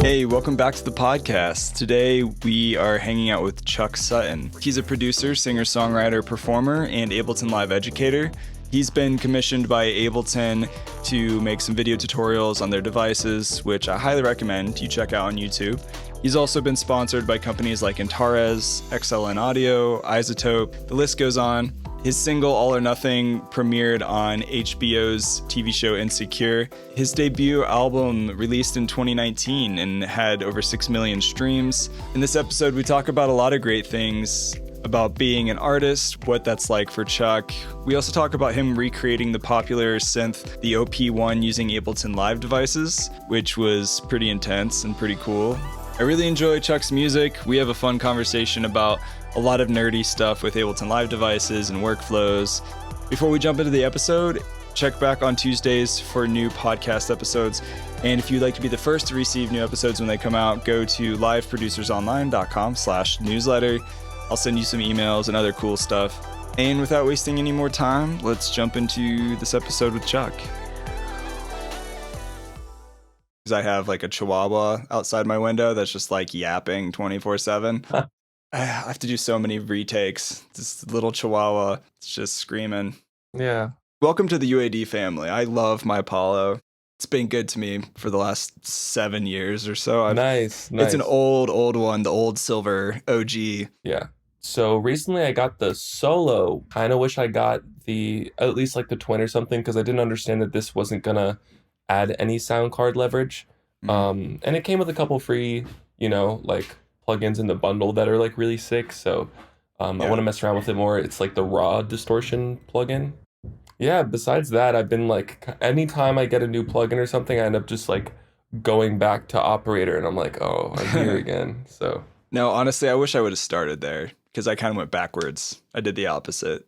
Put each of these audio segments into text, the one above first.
Hey, welcome back to the podcast. Today we are hanging out with Chuck Sutton. He's a producer, singer-songwriter, performer, and Ableton Live educator. He's been commissioned by Ableton to make some video tutorials on their devices, which I highly recommend you check out on YouTube. He's also been sponsored by companies like Antares, XLN Audio, Isotope, the list goes on. His single, All or Nothing, premiered on HBO's TV show Insecure. His debut album released in 2019 and had over 6 million streams. In this episode, we talk about a lot of great things about being an artist, what that's like for Chuck. We also talk about him recreating the popular synth, the OP1, using Ableton Live devices, which was pretty intense and pretty cool. I really enjoy Chuck's music. We have a fun conversation about a lot of nerdy stuff with Ableton Live devices and workflows. Before we jump into the episode, check back on Tuesdays for new podcast episodes. And if you'd like to be the first to receive new episodes when they come out, go to liveproducersonline.com/newsletter. I'll send you some emails and other cool stuff. And without wasting any more time, let's jump into this episode with Chuck. I have like a chihuahua outside my window that's just like yapping 24/7. I have to do so many retakes. This little chihuahua, it's just screaming. Yeah. Welcome to the UAD family. I love my Apollo. It's been good to me for the last 7 years or so. Nice. It's an old one, the old silver OG. Yeah. So recently I got the Solo. Kind of wish I got at least like the Twin or something, because I didn't understand that this wasn't gonna add any sound card leverage. And it came with a couple free, like plugins in the bundle that are like really sick. So I want to mess around with it more. It's like the raw distortion plugin. Yeah, besides that, I've been like, anytime I get a new plugin or something, I end up just like going back to Operator, and I'm like, oh, I'm here again. So no, honestly, I wish I would have started there, because I kind of went backwards. I did the opposite.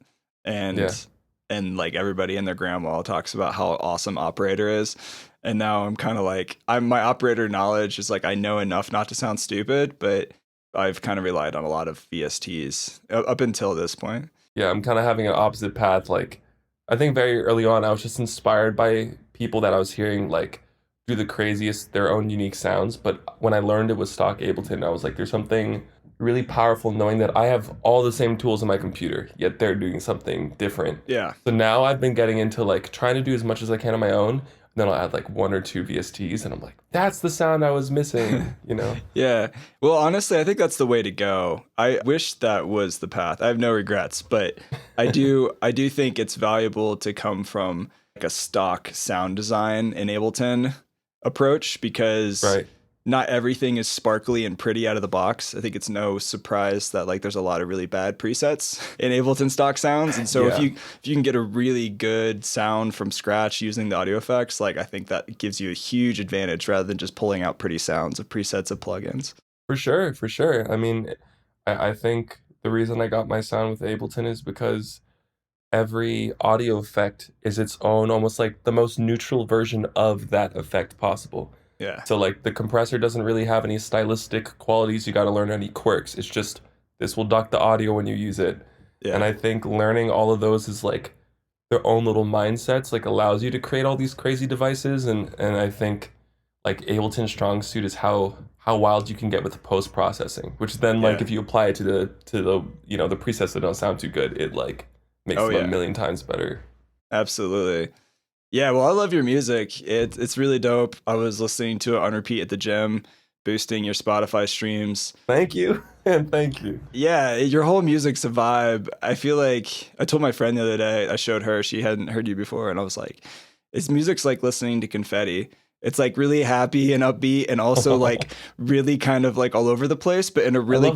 And like everybody and their grandma talks about how awesome Operator is. And now I'm kind of like, my Operator knowledge is like, I know enough not to sound stupid, but I've kind of relied on a lot of VSTs up until this point. Yeah, I'm kind of having an opposite path. Like, I think very early on, I was just inspired by people that I was hearing like do the craziest, their own unique sounds. But when I learned it was stock Ableton, I was like, there's something really powerful knowing that I have all the same tools on my computer, yet they're doing something different. Yeah. So now I've been getting into like trying to do as much as I can on my own. Then I'll add like 1 or 2 VSTs, and I'm like, that's the sound I was missing, Yeah. Well, honestly, I think that's the way to go. I wish that was the path. I have no regrets, but I do think it's valuable to come from like a stock sound design in Ableton approach, because not everything is sparkly and pretty out of the box. I think it's no surprise that like there's a lot of really bad presets in Ableton stock sounds. And so if you can get a really good sound from scratch using the audio effects, like I think that gives you a huge advantage rather than just pulling out pretty sounds of presets of plugins. For sure. I mean, I think the reason I got my sound with Ableton is because every audio effect is its own, almost like the most neutral version of that effect possible. Yeah. So like the compressor doesn't really have any stylistic qualities. You got to learn any quirks. It's just, this will duck the audio when you use it. Yeah. And I think learning all of those is like their own little mindsets, like allows you to create all these crazy devices. And I think like Ableton's strong suit is how wild you can get with the post processing, which then like if you apply it to the the presets that don't sound too good, it like makes them a million times better. Absolutely. Yeah, well, I love your music. It's really dope. I was listening to it on repeat at the gym, boosting your Spotify streams. Thank you. And thank you. Yeah, your whole music's a vibe. I feel like I told my friend the other day, I showed her, she hadn't heard you before, and I was like, this music's like listening to confetti. It's like really happy and upbeat, and also like really kind of like all over the place, but in a really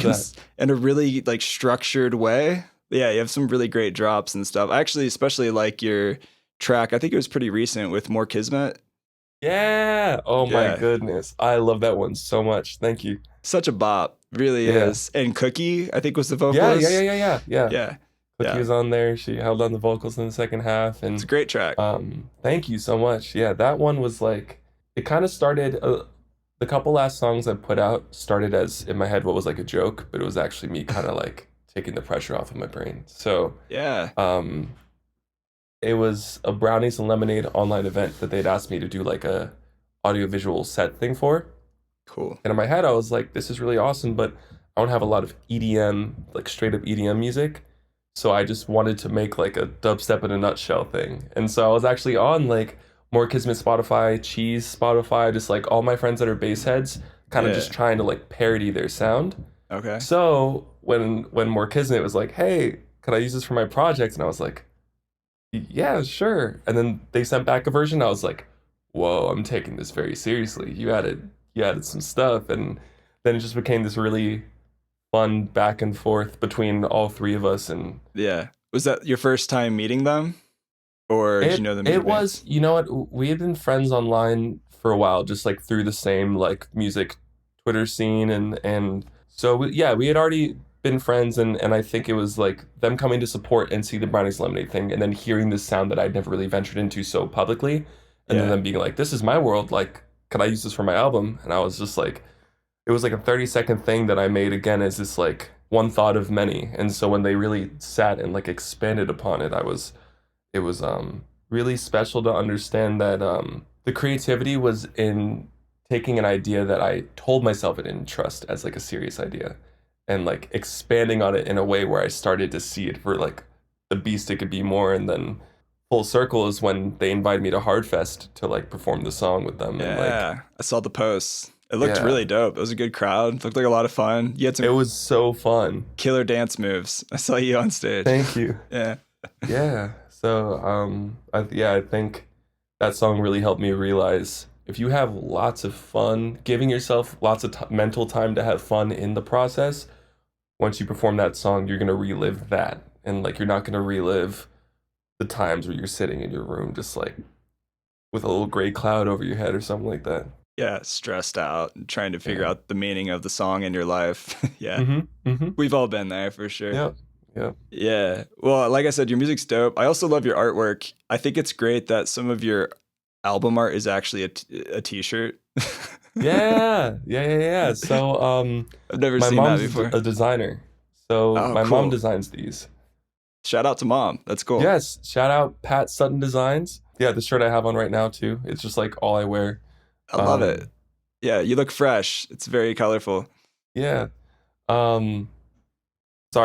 in a really like structured way. Yeah, you have some really great drops and stuff. I actually especially like your track, I think it was pretty recent, with More Kismet. Yeah. Oh my goodness. I love that one so much. Thank you. Such a bop. Really is. And Cookie, I think, was the vocalist. Yeah. Cookie was on there. She held on the vocals in the second half. And it's a great track. Thank you so much. Yeah, that one was like, it kind of started, the couple last songs I put out started as, in my head, what was like a joke, but it was actually me kind of like taking the pressure off of my brain. So it was a Brownies and Lemonade online event that they'd asked me to do like a audiovisual set thing for, Cool. And in my head, I was like, this is really awesome, but I don't have a lot of EDM, like straight up EDM music. So I just wanted to make like a dubstep in a nutshell thing. And so I was actually on like More Kismet Spotify, Cheese Spotify, just like all my friends that are bass heads, kind of just trying to like parody their sound. Okay. So when More Kismet was like, hey, could I use this for my project? And I was like, yeah, sure. And then they sent back a version. I was like, whoa, I'm taking this very seriously. You added some stuff. And then it just became this really fun back and forth between all three of us. And yeah, was that your first time meeting them, or did you know them? It was, you know what, we had been friends online for a while, just like through the same like music Twitter scene, and so we had already been friends, and I think it was like them coming to support and see the Brownies Lemonade thing, and then hearing this sound that I'd never really ventured into so publicly, and then them being like, this is my world, like, could I use this for my album? And I was just like, it was like a 30-second thing that I made again as this like one thought of many. And so when they really sat and like expanded upon it, it was really special to understand that the creativity was in taking an idea that I told myself I didn't trust as like a serious idea, and like expanding on it in a way where I started to see it for like the beast it could be more. And then full circle is when they invited me to Hardfest to like perform the song with them. Yeah, and like, I saw the posts. It looked really dope. It was a good crowd. It looked like a lot of fun. You had some it was so fun. killer dance moves. I saw you on stage. Thank you. Yeah. Yeah. So I think that song really helped me realize if you have lots of fun, giving yourself lots of mental time to have fun in the process, once you perform that song, you're going to relive that. And like, you're not going to relive the times where you're sitting in your room just like with a little gray cloud over your head or something like that. Yeah, stressed out and trying to figure out the meaning of the song in your life. Yeah. Mm-hmm, mm-hmm. We've all been there for sure. Yep. Yep. Yeah. Well, like I said, your music's dope. I also love your artwork. I think it's great that some of your album art is actually a t-shirt. Yeah. So I've never my seen that mom's before. a designer. So my cool. mom designs these. Shout out to mom. That's cool. Yes. Shout out Pat Sutton Designs. Yeah, the shirt I have on right now too. It's just like all I wear. I love it. Yeah, you look fresh. It's very colorful. Yeah. Sorry,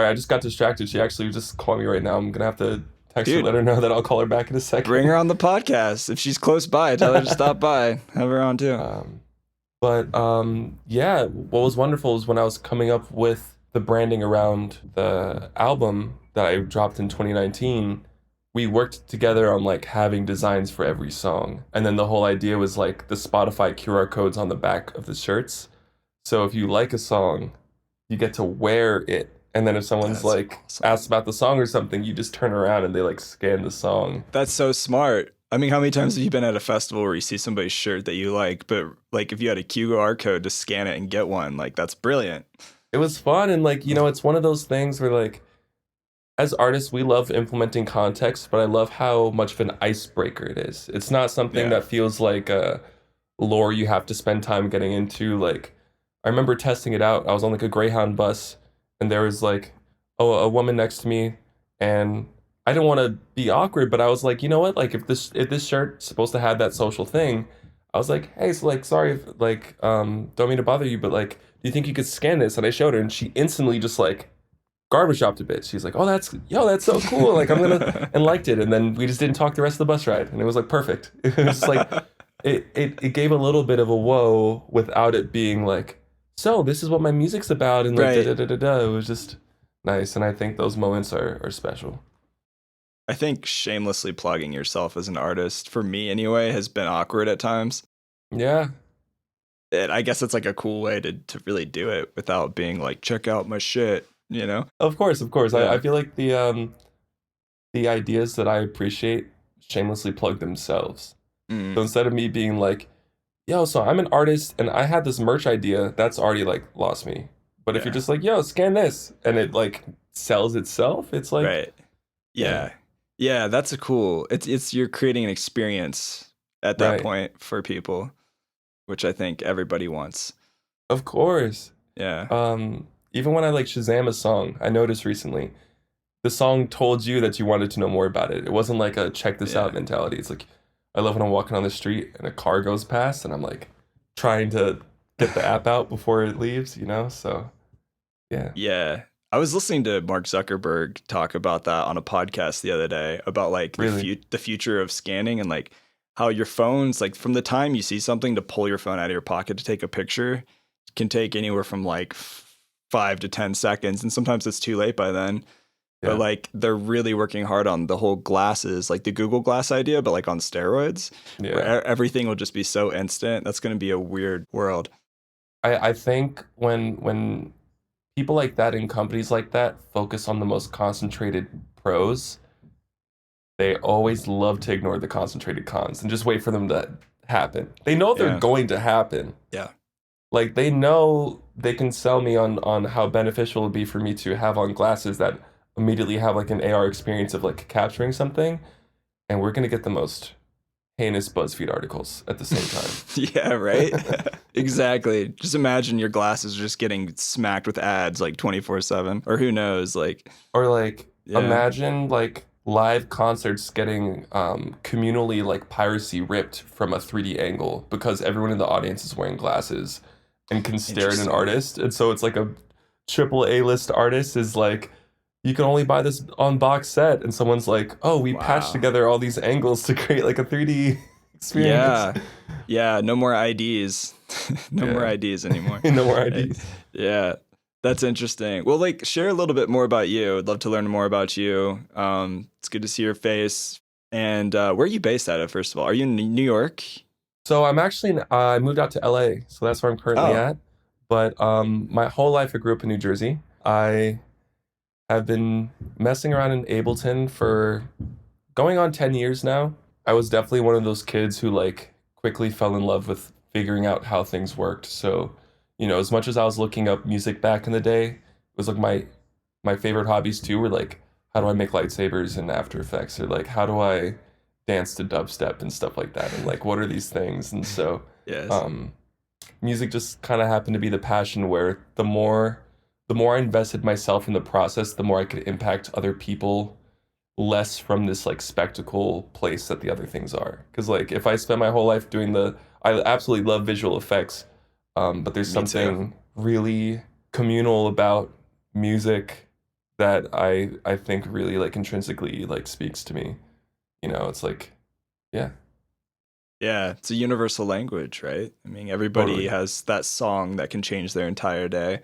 I just got distracted. She actually just called me right now. I'm gonna have to text her, let her know that I'll call her back in a second. Bring her on the podcast. If she's close by, tell her to stop by. Have her on too. Yeah, what was wonderful is when I was coming up with the branding around the album that I dropped in 2019, we worked together on like having designs for every song. And then the whole idea was like the Spotify QR codes on the back of the shirts. So if you like a song, you get to wear it. And then if someone's asked about the song or something, you just turn around and they like scan the song. That's so smart. I mean, how many times have you been at a festival where you see somebody's shirt that you like, but like if you had a QR code to scan it and get one, like that's brilliant. It was fun. And like, you know, it's one of those things where like, as artists, we love implementing context, but I love how much of an icebreaker it is. It's not something that feels like a lore you have to spend time getting into. Like, I remember testing it out. I was on like a Greyhound bus, and there was like, a woman next to me, and I didn't want to be awkward, but I was like, you know what? Like, if this shirt's supposed to have that social thing, I was like, hey, so like, sorry, if, like, don't mean to bother you, but like, do you think you could scan this? And I showed her, and she instantly just like garbage dropped a bit. She's like, oh, that's so cool. Like, I'm gonna, and liked it. And then we just didn't talk the rest of the bus ride, and it was like perfect. It was like, it gave a little bit of a whoa without it being like, so this is what my music's about, and like It was just nice, and I think those moments are special. I think shamelessly plugging yourself as an artist, for me anyway, has been awkward at times. Yeah. I guess it's like a cool way to really do it without being like, check out my shit, you know? Of course. Yeah. I feel like the ideas that I appreciate shamelessly plug themselves. So instead of me being like, yo, so I'm an artist and I had this merch idea, that's already like lost me. But if you're just like, yo, scan this, and it like sells itself, it's like, right. Yeah, that's a cool. It's you're creating an experience at that point for people, which I think everybody wants. Of course. Yeah. Even when I like Shazam a song, I noticed recently, the song told you that you wanted to know more about it. It wasn't like a check this out mentality. It's like, I love when I'm walking on the street and a car goes past and I'm like trying to get the app out before it leaves, you know? So, yeah. Yeah. I was listening to Mark Zuckerberg talk about that on a podcast the other day about like Really? the future of scanning and like how your phones, like from the time you see something to pull your phone out of your pocket to take a picture can take anywhere from like 5 to 10 seconds. And sometimes it's too late by then. But Yeah. like they're really working hard on the whole glasses, like the Google Glass idea, but like on steroids, where Yeah. everything will just be so instant. That's going to be a weird world. I think when people like that and companies like that focus on the most concentrated pros, they always love to ignore the concentrated cons and just wait for them to happen. They know they're Yeah. going to happen. Yeah. Like they know they can sell me on how beneficial it would be for me to have on glasses that immediately have like an AR experience of like capturing something, and we're gonna get the most heinous BuzzFeed articles at the same time. Yeah, right? Exactly. Just imagine your glasses just getting smacked with ads like 24/7 or who knows, like Or like yeah. imagine like live concerts getting communally like piracy ripped from a 3D angle because everyone in the audience is wearing glasses and can stare at an Interesting. artist. And so it's like a triple A list artist is like, you can only buy this on box set. And someone's like, oh, we patched Wow. together all these angles to create like a 3D experience. Yeah. Yeah, no more IDs. No more Yeah. IDs anymore. No more IDs. Yeah. That's interesting. Well, like share a little bit more about you. I'd love to learn more about you. It's good to see your face. And where are you based out of, first of all? Are you in New York? So I'm actually I moved out to LA, so that's where I'm currently Oh. at. But my whole life I grew up in New Jersey. I have been messing around in Ableton for going on 10 years now. I was definitely one of those kids who like quickly fell in love with figuring out how things worked. So, you know, as much as I was looking up music back in the day, it was like my favorite hobbies too were like how do I make lightsabers in After Effects, or like how do I dance to dubstep and stuff like that, and like what are these things. And so Yes. music just kind of happened to be the passion where the more I invested myself in the process, the more I could impact other people, less from this like spectacle place that the other things are. Because like if I spend my whole life doing I absolutely love visual effects, but there's Me too. something really communal about music that I think really like intrinsically like speaks to me. You know, it's like, yeah, Yeah, it's a universal language, right? I mean, everybody totally, has that song that can change their entire day.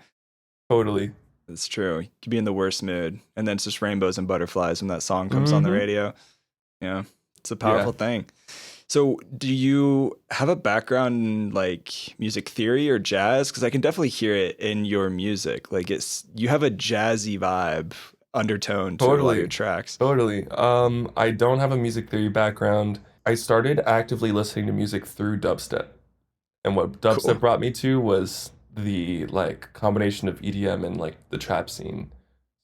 totally. It's true. You could be in the worst mood, and then it's just rainbows and butterflies when that song comes on the Mm-hmm. radio. Yeah, it's a Yeah, powerful thing. So, do you have a background in like music theory or jazz? Because I can definitely hear it in your music. Like you have a jazzy vibe undertone to a lot of your totally, tracks. totally. I don't have a music theory background. I started actively listening to music through dubstep. And what dubstep Cool. brought me to was the like combination of EDM and like the trap scene.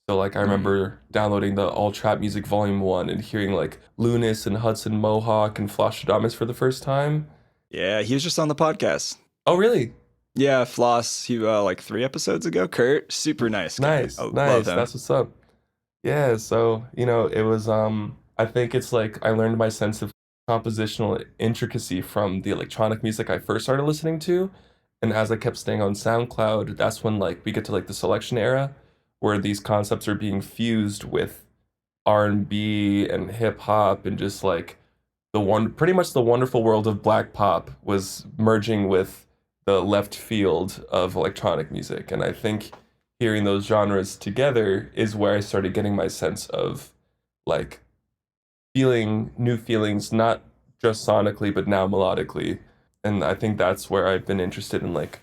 So like I Mm. remember downloading the All Trap Music Volume 1 and hearing like Lunis and Hudson Mohawk and Flostradamus for the first time. Yeah, he was just on the podcast. Oh, really? Yeah, Floss. He like 3 episodes ago. Kurt, super nice guy. Nice, I love nice. him. That's what's up. Yeah, so, you know, it was I think it's like I learned my sense of compositional intricacy from the electronic music I first started listening to. And as I kept staying on SoundCloud, that's when like we get to like the selection era where these concepts are being fused with R&B and hip hop, and just like pretty much the wonderful world of black pop was merging with the left field of electronic music. And I think hearing those genres together is where I started getting my sense of like feeling new feelings, not just sonically, but now melodically. And I think that's where I've been interested in like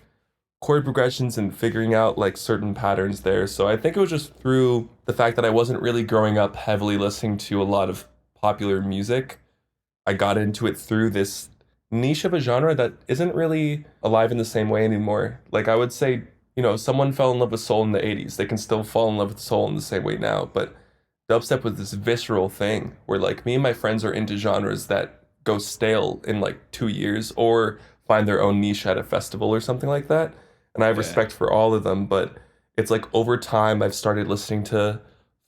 chord progressions and figuring out like certain patterns there. So I think it was just through the fact that I wasn't really growing up heavily listening to a lot of popular music. I got into it through this niche of a genre that isn't really alive in the same way anymore. Like I would say, you know, someone fell in love with soul in the 80s. They can still fall in love with soul in the same way now, but dubstep was this visceral thing where like me and my friends are into genres that go stale in like 2 years or find their own niche at a festival or something like that. And I have Yeah. respect for all of them, but it's like over time I've started listening to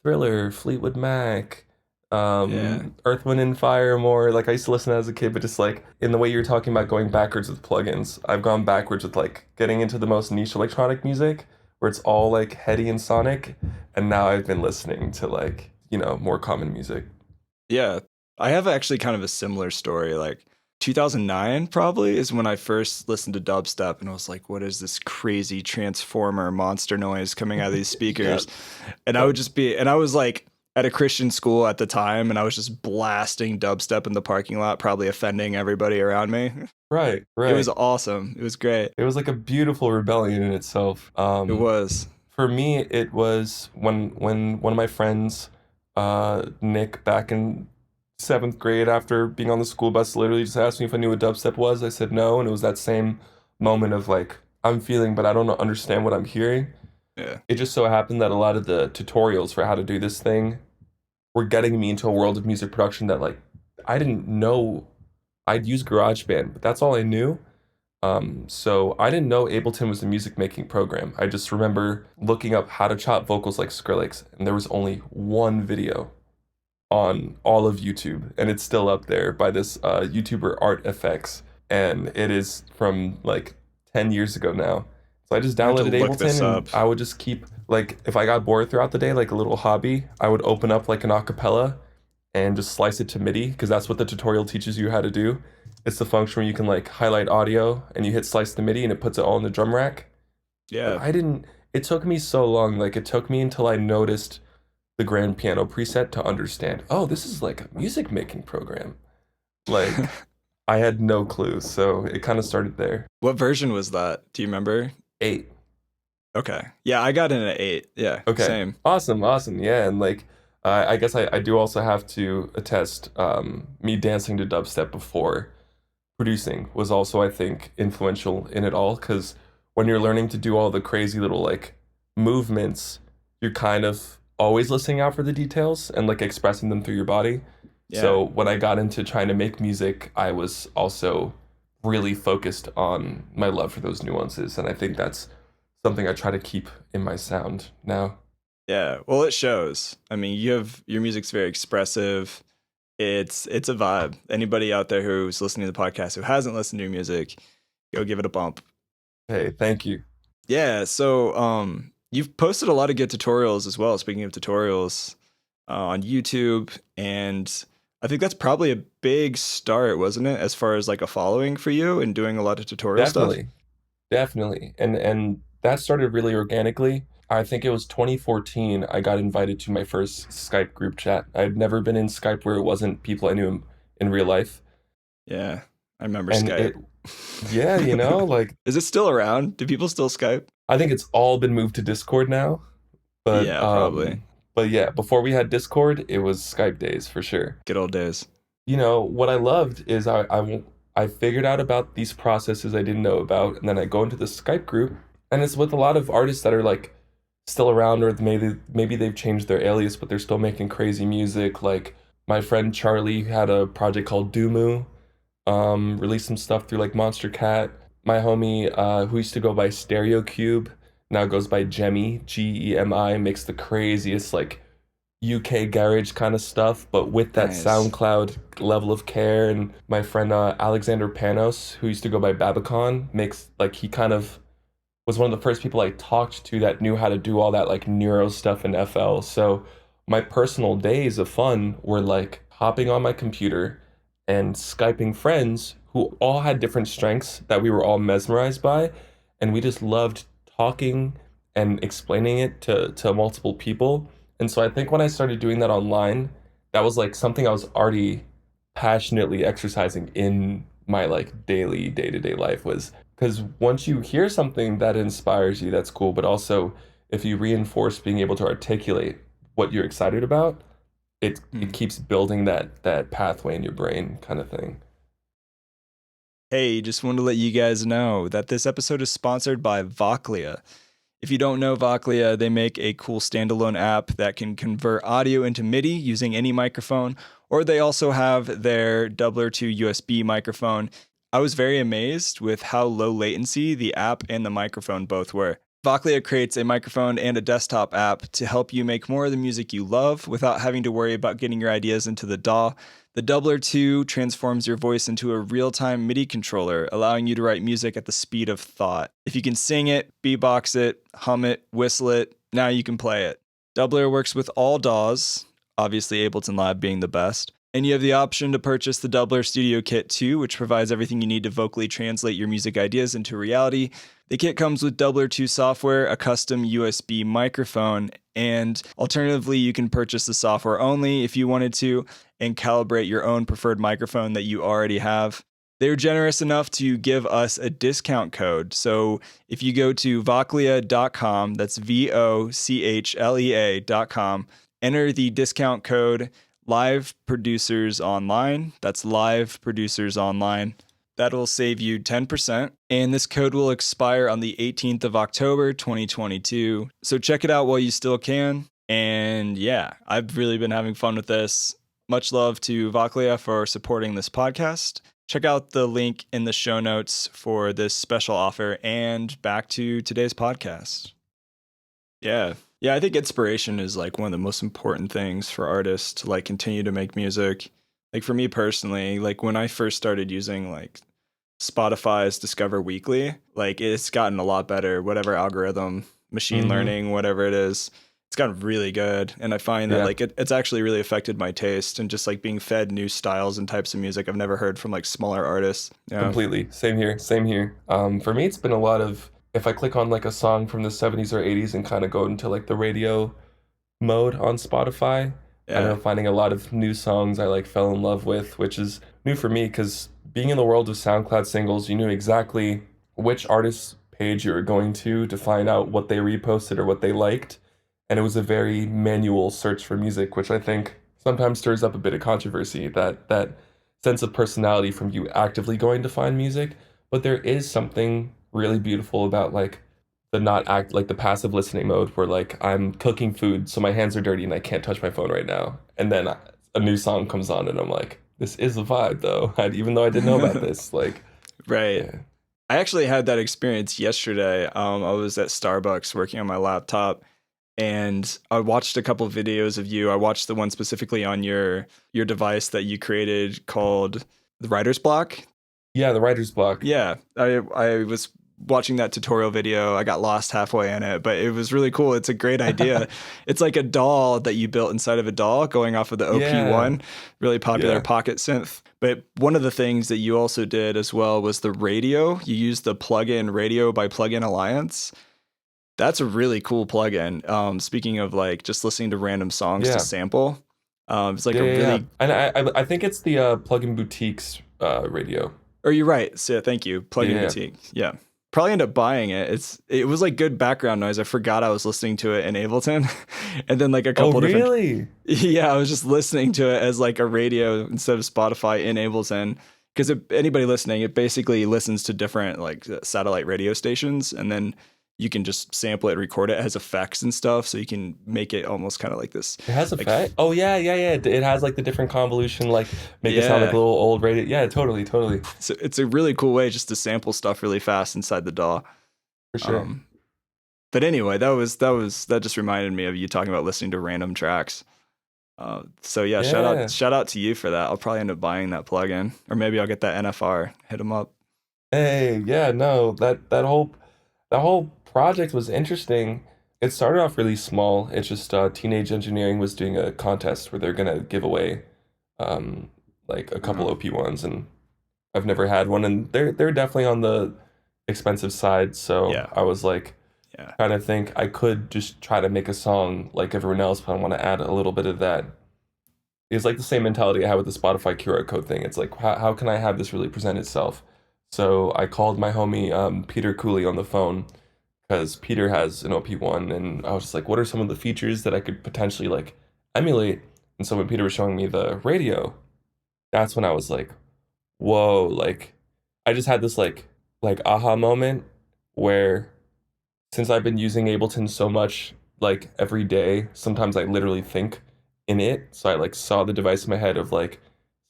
Thriller, Fleetwood Mac, Yeah. Earth, Wind and Fire more. Like I used to listen to that as a kid, but just like in the way you're talking about going backwards with plugins, I've gone backwards with like getting into the most niche electronic music where it's all like heady and sonic, and now I've been listening to like, more common music. Yeah. I have actually kind of a similar story. Like 2009 probably is when I first listened to dubstep and I was like, what is this crazy transformer monster noise coming out of these Yeah. speakers? And I was like at a Christian school at the time and I was just blasting dubstep in the parking lot, probably offending everybody around me. Right, It was right. awesome. It was great. It was like a beautiful rebellion in itself. It was. For me, it was when one of my friends, Nick, back in seventh grade, after being on the school bus, literally just asked me if I knew what dubstep was. I said no, and it was that same moment of like I'm feeling, but I don't understand what I'm hearing. Yeah. It just so happened that a lot of the tutorials for how to do this thing were getting me into a world of music production that like I didn't know. I'd use GarageBand, but that's all I knew. So I didn't know Ableton was a music making program. I just remember looking up how to chop vocals like Skrillex, and there was only one video on all of YouTube, and it's still up there by this YouTuber Art FX, and it is from like 10 years ago now. So I just I have to downloaded look this Ableton, up. and I would just keep like if I got bored throughout the day, like a little hobby, I would open up like an acapella and just slice it to MIDI because that's what the tutorial teaches you how to do. It's the function where you can like highlight audio and you hit slice to MIDI and it puts it all in the drum rack. But Yeah. I didn't, it took me so long. Like it took me until I noticed the grand piano preset to understand, oh, this is like a music making program. Like I had no clue. So it kind of started there. What version was that? Do you remember? 8. Okay. Yeah, I got in at 8. Yeah, Okay. same. Awesome. Awesome. Yeah. And like, I guess I do also have to attest me dancing to dubstep before producing was also, I think, influential in it all because when you're learning to do all the crazy little like movements, you're kind of always listening out for the details and like expressing them through your body. Yeah. So when I got into trying to make music, I was also really focused on my love for those nuances. And I think that's something I try to keep in my sound now. Yeah. Well, it shows. I mean, your music's very expressive. It's a vibe. Anybody out there who's listening to the podcast who hasn't listened to your music, go give it a bump. Hey, thank you. Yeah. So, you've posted a lot of good tutorials as well. Speaking of tutorials, on YouTube, and I think that's probably a big start, wasn't it, as far as like a following for you and doing a lot of tutorial stuff? Definitely. Definitely. And that started really organically. I think it was 2014 I got invited to my first Skype group chat. I'd never been in Skype where it wasn't people I knew in real life. Yeah, I remember And Skype. yeah, like Is it still around? Do people still Skype? I think it's all been moved to Discord now. But Yeah, probably. but yeah, before we had Discord, it was Skype days for sure. Good old days. What I loved is I figured out about these processes I didn't know about, and then I go into the Skype group, and it's with a lot of artists that are like still around, or maybe they've changed their alias, but they're still making crazy music. Like my friend Charlie had a project called Doomoo, released some stuff through like Monster Cat. My homie, who used to go by Stereo Cube, now goes by Gemi, Gemi, makes the craziest like UK garage kind of stuff, but with that Nice. SoundCloud level of care. And my friend Alexander Panos, who used to go by Babacon, makes like he kind of was one of the first people I talked to that knew how to do all that like neuro stuff in FL. So my personal days of fun were like hopping on my computer and Skyping friends who all had different strengths that we were all mesmerized by, and we just loved talking and explaining it to multiple people. And so I think when I started doing that online, that was like something I was already passionately exercising in my like daily day-to-day life, was because once you hear something that inspires you, that's cool. But also if you reinforce being able to articulate what you're excited about, it keeps building that pathway in your brain kind of thing. Hey, just wanted to let you guys know that this episode is sponsored by Voclia. If you don't know Voclia, they make a cool standalone app that can convert audio into MIDI using any microphone, or they also have their Dubler to USB microphone. I was very amazed with how low latency the app and the microphone both were. Voclia creates a microphone and a desktop app to help you make more of the music you love without having to worry about getting your ideas into the DAW. The Dubler 2 transforms your voice into a real-time MIDI controller, allowing you to write music at the speed of thought. If you can sing it, beatbox it, hum it, whistle it, now you can play it. Dubler works with all DAWs, obviously Ableton Live being the best. And you have the option to purchase the Dubler Studio Kit 2, which provides everything you need to vocally translate your music ideas into reality. The kit comes with Dubler 2 software, a custom USB microphone, and alternatively, you can purchase the software only if you wanted to and calibrate your own preferred microphone that you already have. They were generous enough to give us a discount code. So if you go to voclia.com, that's VOCHLEA.com, enter the discount code Live Producers Online. That's Live Producers Online. That'll save you 10%. And this code will expire on the 18th of October, 2022. So check it out while you still can. And yeah, I've really been having fun with this. Much love to Voclia for supporting this podcast. Check out the link in the show notes for this special offer, and back to today's podcast. Yeah, I think inspiration is like one of the most important things for artists to like continue to make music. Like for me personally, like when I first started using like Spotify's Discover Weekly, like it's gotten a lot better, whatever algorithm, machine learning, whatever it is. It's gotten really good. And I find that like it's actually really affected my taste and just like being fed new styles and types of music I've never heard from like smaller artists. Yeah. Completely. Same here. For me, it's been a lot of, if I click on like a song from the 70s or 80s and kind of go into like the radio mode on Spotify, I end up finding a lot of new songs I like fell in love with, which is new for me because being in the world of SoundCloud singles, you knew exactly which artist's page you were going to find out what they reposted or what they liked. And it was a very manual search for music, which I think sometimes stirs up a bit of controversy, that sense of personality from you actively going to find music. But there is something really beautiful about like the passive listening mode where like I'm cooking food, so my hands are dirty and I can't touch my phone right now. And then a new song comes on and I'm like, this is a vibe though, even though I didn't know about this. Like, right. Yeah. I actually had that experience yesterday. I was at Starbucks working on my laptop, and I watched a couple of videos of you. I watched the one specifically on your device that you created called the Writer's Block. Yeah, the Writer's Block. Yeah, I was watching that tutorial video. I got lost halfway in it, but it was really cool. It's a great idea. It's like a DAW that you built inside of a DAW going off of the OP1, really popular pocket synth. But one of the things that you also did as well was the radio. You used the plugin Radio by Plugin Alliance. That's a really cool plugin. Speaking of like just listening to random songs to sample, it's like really. And I think it's the Plugin Boutique's radio. Oh, you're right. So thank you, Plugin Boutique. Yeah, probably end up buying it. It was like good background noise. I forgot I was listening to it in Ableton, and then like a couple different. Oh, really? Yeah, I was just listening to it as like a radio instead of Spotify in Ableton. Because anybody listening, it basically listens to different like satellite radio stations, and then you can just sample it, record it. It has effects and stuff, so you can make it almost kind of like this. It has like, effect? Oh, yeah. It has like the different convolution, like make it sound like a little old radio. Yeah, totally. So it's a really cool way just to sample stuff really fast inside the DAW. For sure. But anyway, that just reminded me of you talking about listening to random tracks. So yeah, shout out to you for that. I'll probably end up buying that plugin, or maybe I'll get that NFR. Hit them up. Hey, yeah, no, that whole project was interesting. It started off really small. It's just Teenage Engineering was doing a contest where they're gonna give away like a couple OP ones, and I've never had one, and they're definitely on the expensive side. So I was like trying to think I could just try to make a song like everyone else, but I want to add a little bit of that. It's like the same mentality I had with the Spotify QR code thing. It's like how can I have this really present itself? So I called my homie Peter Cooley on the phone, because Peter has an OP1, and I was just like, what are some of the features that I could potentially like emulate? And so when Peter was showing me the radio, that's when I was like, whoa, like I just had this like aha moment where, since I've been using Ableton so much like every day, sometimes I literally think in it. So I like saw the device in my head of like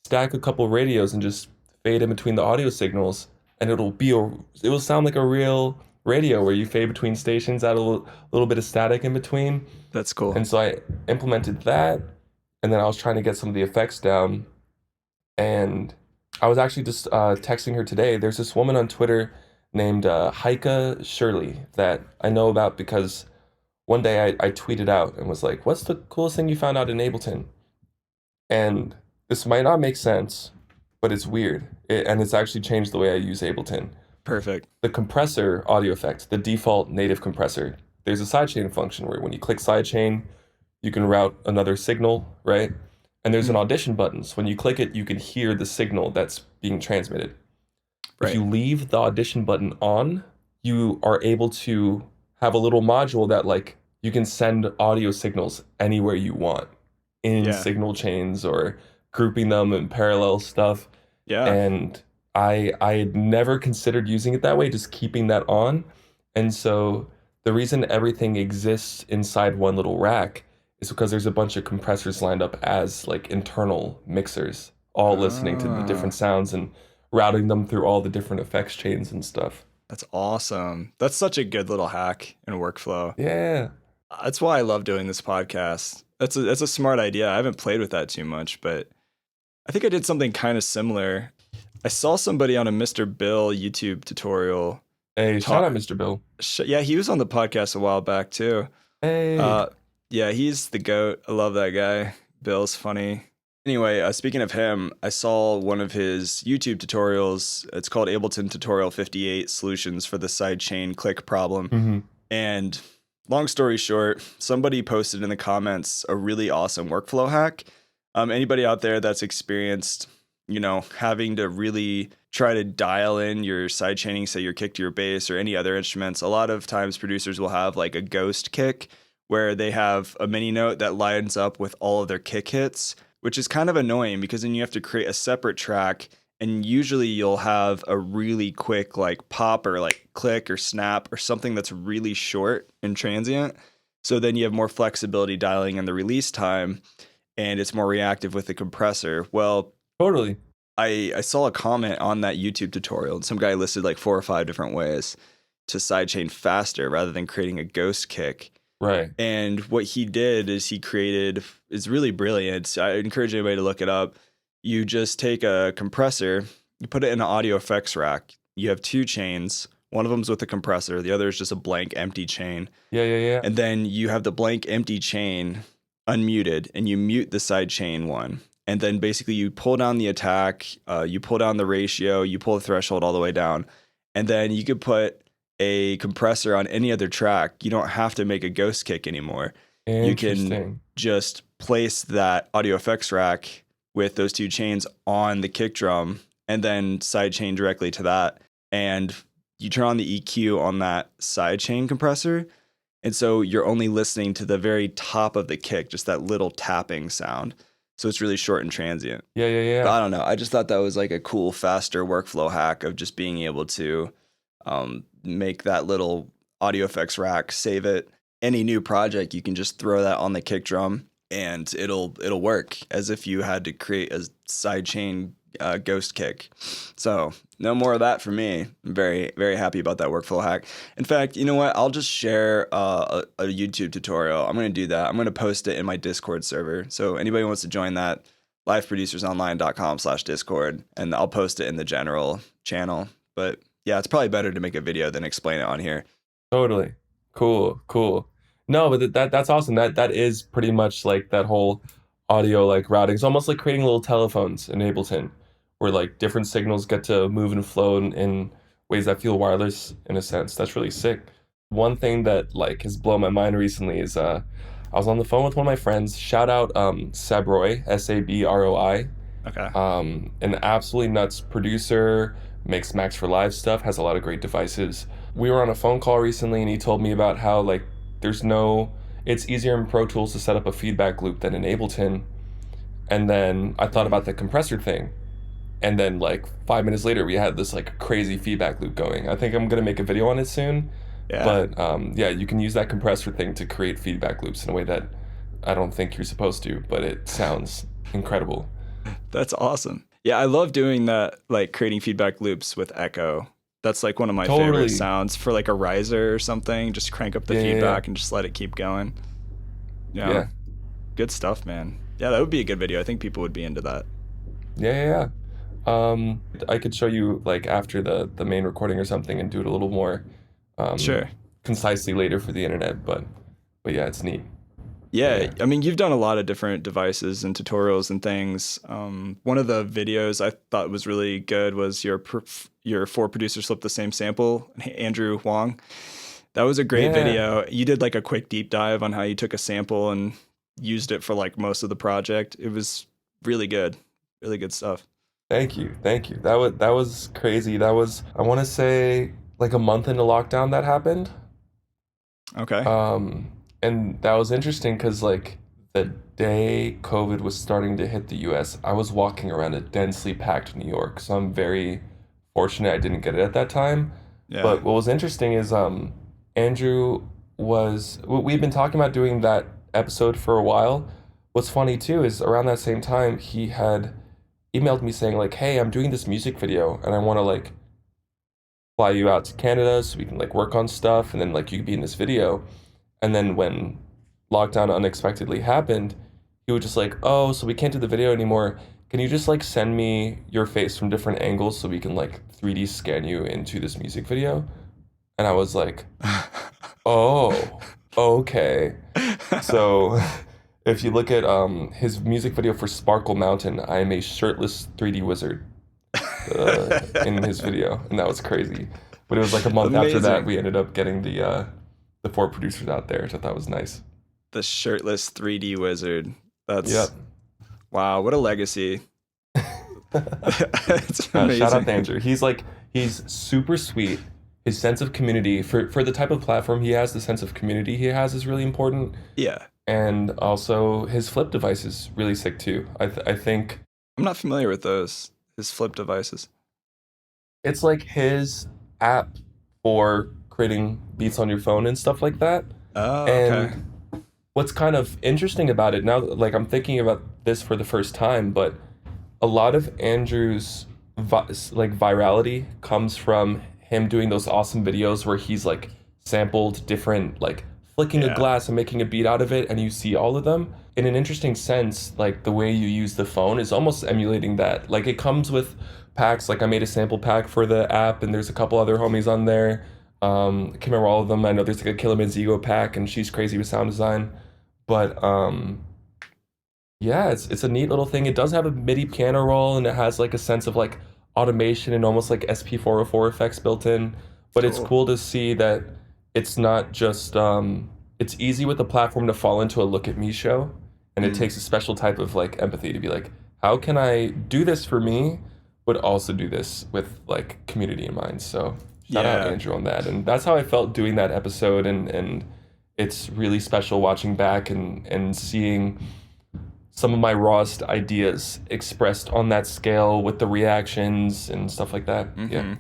stack a couple radios and just fade in between the audio signals, and it will sound like a real radio where you fade between stations, add a little bit of static in between. That's cool. And so I implemented that, and then I was trying to get some of the effects down. And I was actually just texting her today. There's this woman on Twitter named Heike Shirley that I know about because one day I tweeted out and was like, what's the coolest thing you found out in Ableton? And this might not make sense, but it's weird. And it's actually changed the way I use Ableton. Perfect. The compressor audio effect, the default native compressor, there's a sidechain function where when you click sidechain, you can route another signal, right? And there's an audition button. So when you click it, you can hear the signal that's being transmitted. Right. If you leave the audition button on, you are able to have a little module that like you can send audio signals anywhere you want in signal chains or grouping them in parallel stuff. Yeah. And I had never considered using it that way, just keeping that on. And so the reason everything exists inside one little rack is because there's a bunch of compressors lined up as like internal mixers, all listening to the different sounds and routing them through all the different effects chains and stuff. That's awesome. That's such a good little hack and workflow. Yeah. That's why I love doing this podcast. That's a smart idea. I haven't played with that too much, but I think I did something kind of similar. I saw somebody on a Mr. Bill YouTube tutorial. Hey, shout out Mr. Bill. Yeah, he was on the podcast a while back too. Hey. Yeah, he's the GOAT. I love that guy. Bill's funny. Anyway, speaking of him, I saw one of his YouTube tutorials. It's called Ableton Tutorial 58 Solutions for the Sidechain Click Problem. Mm-hmm. And long story short, somebody posted in the comments a really awesome workflow hack. Anybody out there that's experienced, having to really try to dial in your sidechaining, say your kick to your bass or any other instruments, a lot of times producers will have like a ghost kick where they have a mini note that lines up with all of their kick hits, which is kind of annoying because then you have to create a separate track, and usually you'll have a really quick like pop or like click or snap or something that's really short and transient. So then you have more flexibility dialing in the release time, and it's more reactive with the compressor. Well, totally. I saw a comment on that YouTube tutorial, and some guy listed like 4 or 5 different ways to sidechain faster rather than creating a ghost kick. Right. And what he did is it's really brilliant. I encourage anybody to look it up. You just take a compressor, you put it in an audio effects rack. You have 2 chains. One of them's with a compressor. The other is just a blank empty chain. Yeah. And then you have the blank empty chain unmuted, and you mute the side chain one. And then basically you pull down the attack, you pull down the ratio, you pull the threshold all the way down. And then you could put a compressor on any other track. You don't have to make a ghost kick anymore. You can just place that audio effects rack with those 2 chains on the kick drum and then sidechain directly to that. And you turn on the EQ on that sidechain compressor. And so you're only listening to the very top of the kick, just that little tapping sound. So it's really short and transient. Yeah. But I don't know. I just thought that was like a cool, faster workflow hack of just being able to make that little audio effects rack, save it. Any new project, you can just throw that on the kick drum and it'll work as if you had to create a sidechain ghost kick. So no more of that for me. I'm very, very happy about that workflow hack. In fact, you know what? I'll just share a YouTube tutorial. I'm going to do that. I'm going to post it in my Discord server. So anybody who wants to join that, liveproducersonline.com/Discord, and I'll post it in the general channel. But yeah, it's probably better to make a video than explain it on here. Totally. Cool. No, but that's awesome. That is pretty much like that whole audio like routing. It's almost like creating little telephones in Ableton, where like different signals get to move and flow in ways that feel wireless in a sense. That's really sick. One thing that like has blown my mind recently is I was on the phone with one of my friends. Shout out Sabroi, Sabroi. Okay. An absolutely nuts producer, makes Max for Live stuff, has a lot of great devices. We were on a phone call recently and he told me about how like it's easier in Pro Tools to set up a feedback loop than in Ableton. And then I thought about the compressor thing. And then like 5 minutes later, we had this like crazy feedback loop going. I think I'm going to make a video on it soon. Yeah. But yeah, you can use that compressor thing to create feedback loops in a way that I don't think you're supposed to, but it sounds incredible. That's awesome. Yeah, I love doing that, like creating feedback loops with echo. That's like one of my favorite Totally. sounds for like a riser or something. Just crank up the Yeah, yeah, feedback and just let it keep going. yeah. Yeah, Yeah. good stuff, man. Yeah, that would be a good video. I think people would be into that. Yeah, yeah, yeah. I could show you like after the main recording or something and do it a little more Sure. concisely later for the internet, but yeah, it's neat. But Yeah, yeah. I mean, you've done a lot of different devices and tutorials and things. One of the videos I thought was really good was your four producers flip the same sample, Andrew Huang. That was a great Yeah. video. You did like a quick deep dive on how you took a sample and used it for like most of the project. It was really good stuff. Thank you. Thank you. That was crazy. That was I want to say like a month into lockdown that happened. Okay. Um, and that was interesting because like the day COVID was starting to hit the US, I was walking around a densely packed New York. So I'm very fortunate I didn't get it at that time. Yeah. But what was interesting is Andrew we've been talking about doing that episode for a while. What's funny too is around that same time he had emailed me saying like, "Hey, I'm doing this music video and I want to like fly you out to Canada so we can like work on stuff and then like you could be in this video." And then when lockdown unexpectedly happened, he was just like, "Oh, so we can't do the video anymore. Can you just like send me your face from different angles so we can like 3D scan you into this music video?" And I was like, "Oh, okay." So if you look at his music video for Sparkle Mountain, I am a shirtless 3D wizard in his video, and that was crazy. But it was like a month after that Amazing. we ended up getting the four producers out there, which I thought was nice. The shirtless 3D wizard. Yep. That's wow, what a legacy. It's Shout out amazing. to Andrew. He's super sweet. His sense of community for the type of platform he has, the sense of community he has is really important. Yeah. And also his flip device is really sick too. I think I'm not familiar with those, his flip devices. it's like his app for creating beats on your phone and stuff like that. Oh, okay. And what's kind of interesting about it now, like I'm thinking about this for the first time, but a lot of Andrew's like virality comes from him doing those awesome videos where he's like sampled different like flicking a Yeah. glass and making a beat out of it, and you see all of them in an interesting sense. Like the way you use the phone is almost emulating that. Like it comes with packs. Like I made a sample pack for the app, and there's a couple other homies on there. I can't remember all of them. I know there's like a Killer Ego pack, and she's crazy with sound design. But yeah, it's a neat little thing. It does have a MIDI piano roll, and it has like a sense of like automation and almost like SP404 effects built in. But it's Cool. cool to see that it's not just it's easy with the platform to fall into a look at me show, and it Mm. takes a special type of like empathy to be like, how can I do this for me, but also do this with like community in mind. So shout out Yeah. Andrew on that, and that's how I felt doing that episode, and it's really special watching back and seeing some of my rawest ideas expressed on that scale with the reactions and stuff like that. Yeah. Hmm.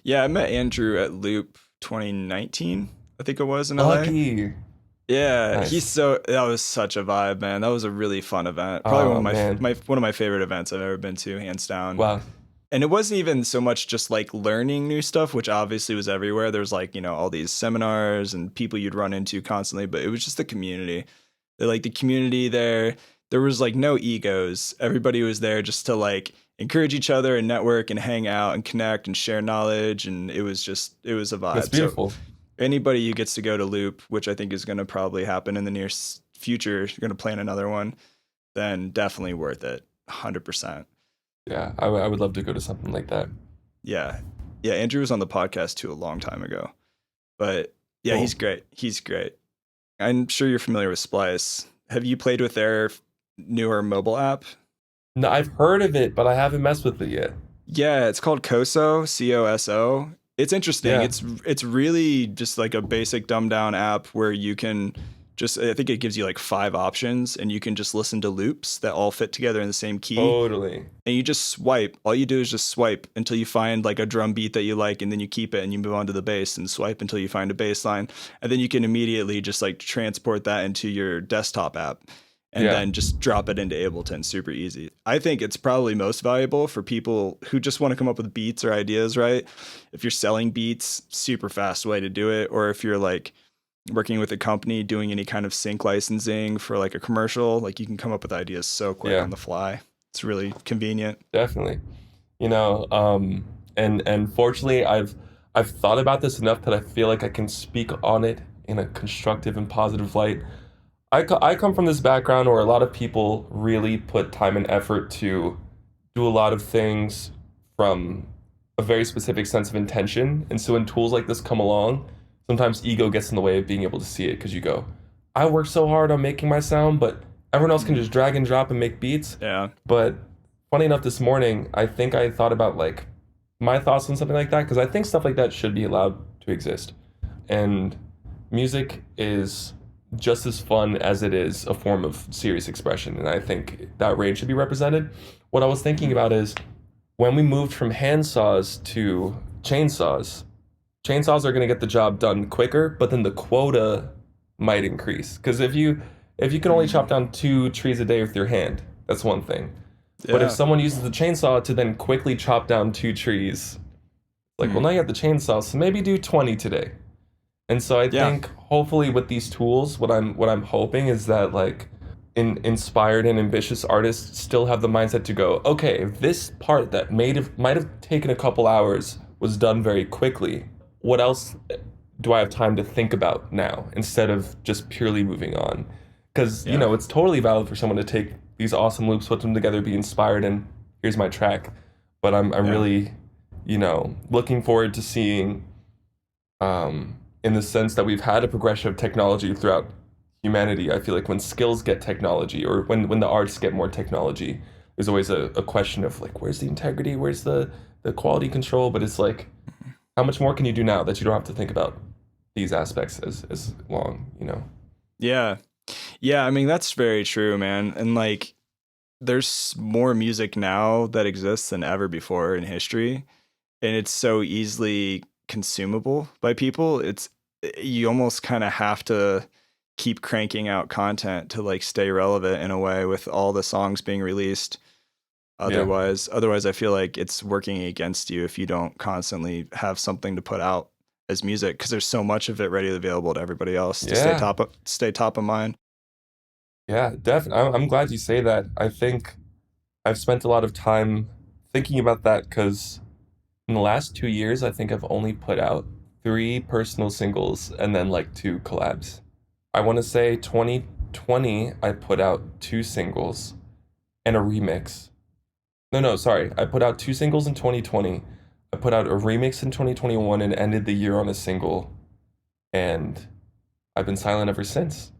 Yeah, I met Andrew at Loop 2019, I think it was in LA. Lucky. Yeah, Nice. that was such a vibe, man. That was a really fun event. Probably one Oh of man. one of my favorite events I've ever been to, hands down. Wow. And it wasn't even so much just like learning new stuff, which obviously was everywhere. There's like, all these seminars and people you'd run into constantly, but it was just the community. Like the community there was like no egos. Everybody was there just to like encourage each other and network and hang out and connect and share knowledge. And it was a That's vibe. So beautiful. anybody who gets to go to Loop, which I think is going to probably happen in the near future, you're going to plan another one, then definitely worth it. 100%. Yeah. I would love to go to something like that. Yeah. Yeah. Andrew was on the podcast too a long time ago, but yeah, Cool. he's great. He's great. I'm sure you're familiar with Splice. Have you played with their newer mobile app? No, I've heard of it, but I haven't messed with it yet. Yeah, it's called Coso, Coso. It's interesting. Yeah. It's really just like a basic dumbed down app where you can I think it gives you like 5 options and you can just listen to loops that all fit together in the same key. Totally. And you just swipe. All you do is just swipe until you find like a drum beat that you like, and then you keep it and you move on to the bass and swipe until you find a bass line. And then you can immediately just like transport that into your desktop app. and then just drop it into Ableton super easy. I think it's probably most valuable for people who just want to come up with beats or ideas, right? If you're selling beats, super fast way to do it. Or if you're like working with a company doing any kind of sync licensing for like a commercial, like you can come up with ideas so quick on the fly. It's really convenient. Definitely. You know, and fortunately I've thought about this enough that I feel like I can speak on it in a constructive and positive light. I come from this background where a lot of people really put time and effort to do a lot of things from a very specific sense of intention. And so when tools like this come along, sometimes ego gets in the way of being able to see it, because you go, I worked so hard on making my sound, but everyone else can just drag and drop and make beats. Yeah. But funny enough, this morning, I think I thought about like my thoughts on something like that, because I think stuff like that should be allowed to exist. And music is just as fun as it is a form of serious expression, and I think that range should be represented. What I was thinking about is when we moved from hand saws to chainsaws are going to get the job done quicker, but then the quota might increase, because if you can only chop down 2 trees a day with your hand, that's one thing. But if someone uses the chainsaw to then quickly chop down 2 trees, like, well, now you have the chainsaw, so maybe do 20 today. And so I think hopefully with these tools, what I'm hoping is that like inspired and ambitious artists still have the mindset to go, okay, if this part that might have taken a couple hours was done very quickly, what else do I have time to think about now instead of just purely moving on? Because you know, it's totally valid for someone to take these awesome loops, put them together, be inspired, and here's my track. But I'm really, you know, looking forward to seeing, in the sense that we've had a progression of technology throughout humanity. I feel like when skills get technology, or when the arts get more technology, there's always a question of like, where's the integrity, where's the quality control? But it's like, how much more can you do now that you don't have to think about these aspects as long, you know? Yeah, I mean, that's very true, man. And like, there's more music now that exists than ever before in history, and it's so easily consumable by people. You almost kind of have to keep cranking out content to like stay relevant in a way with all the songs being released. Otherwise I feel like it's working against you if you don't constantly have something to put out as music, because there's so much of it readily available to everybody else to stay top of mind. Yeah, definitely. I'm glad you say that. I think I've spent a lot of time thinking about that, because in the last 2 years, I think I've only put out 3 personal singles and then like 2 collabs. I want to say 2020, I put out 2 singles and a remix. No, sorry. I put out 2 singles in 2020. I put out a remix in 2021 and ended the year on a single. And I've been silent ever since.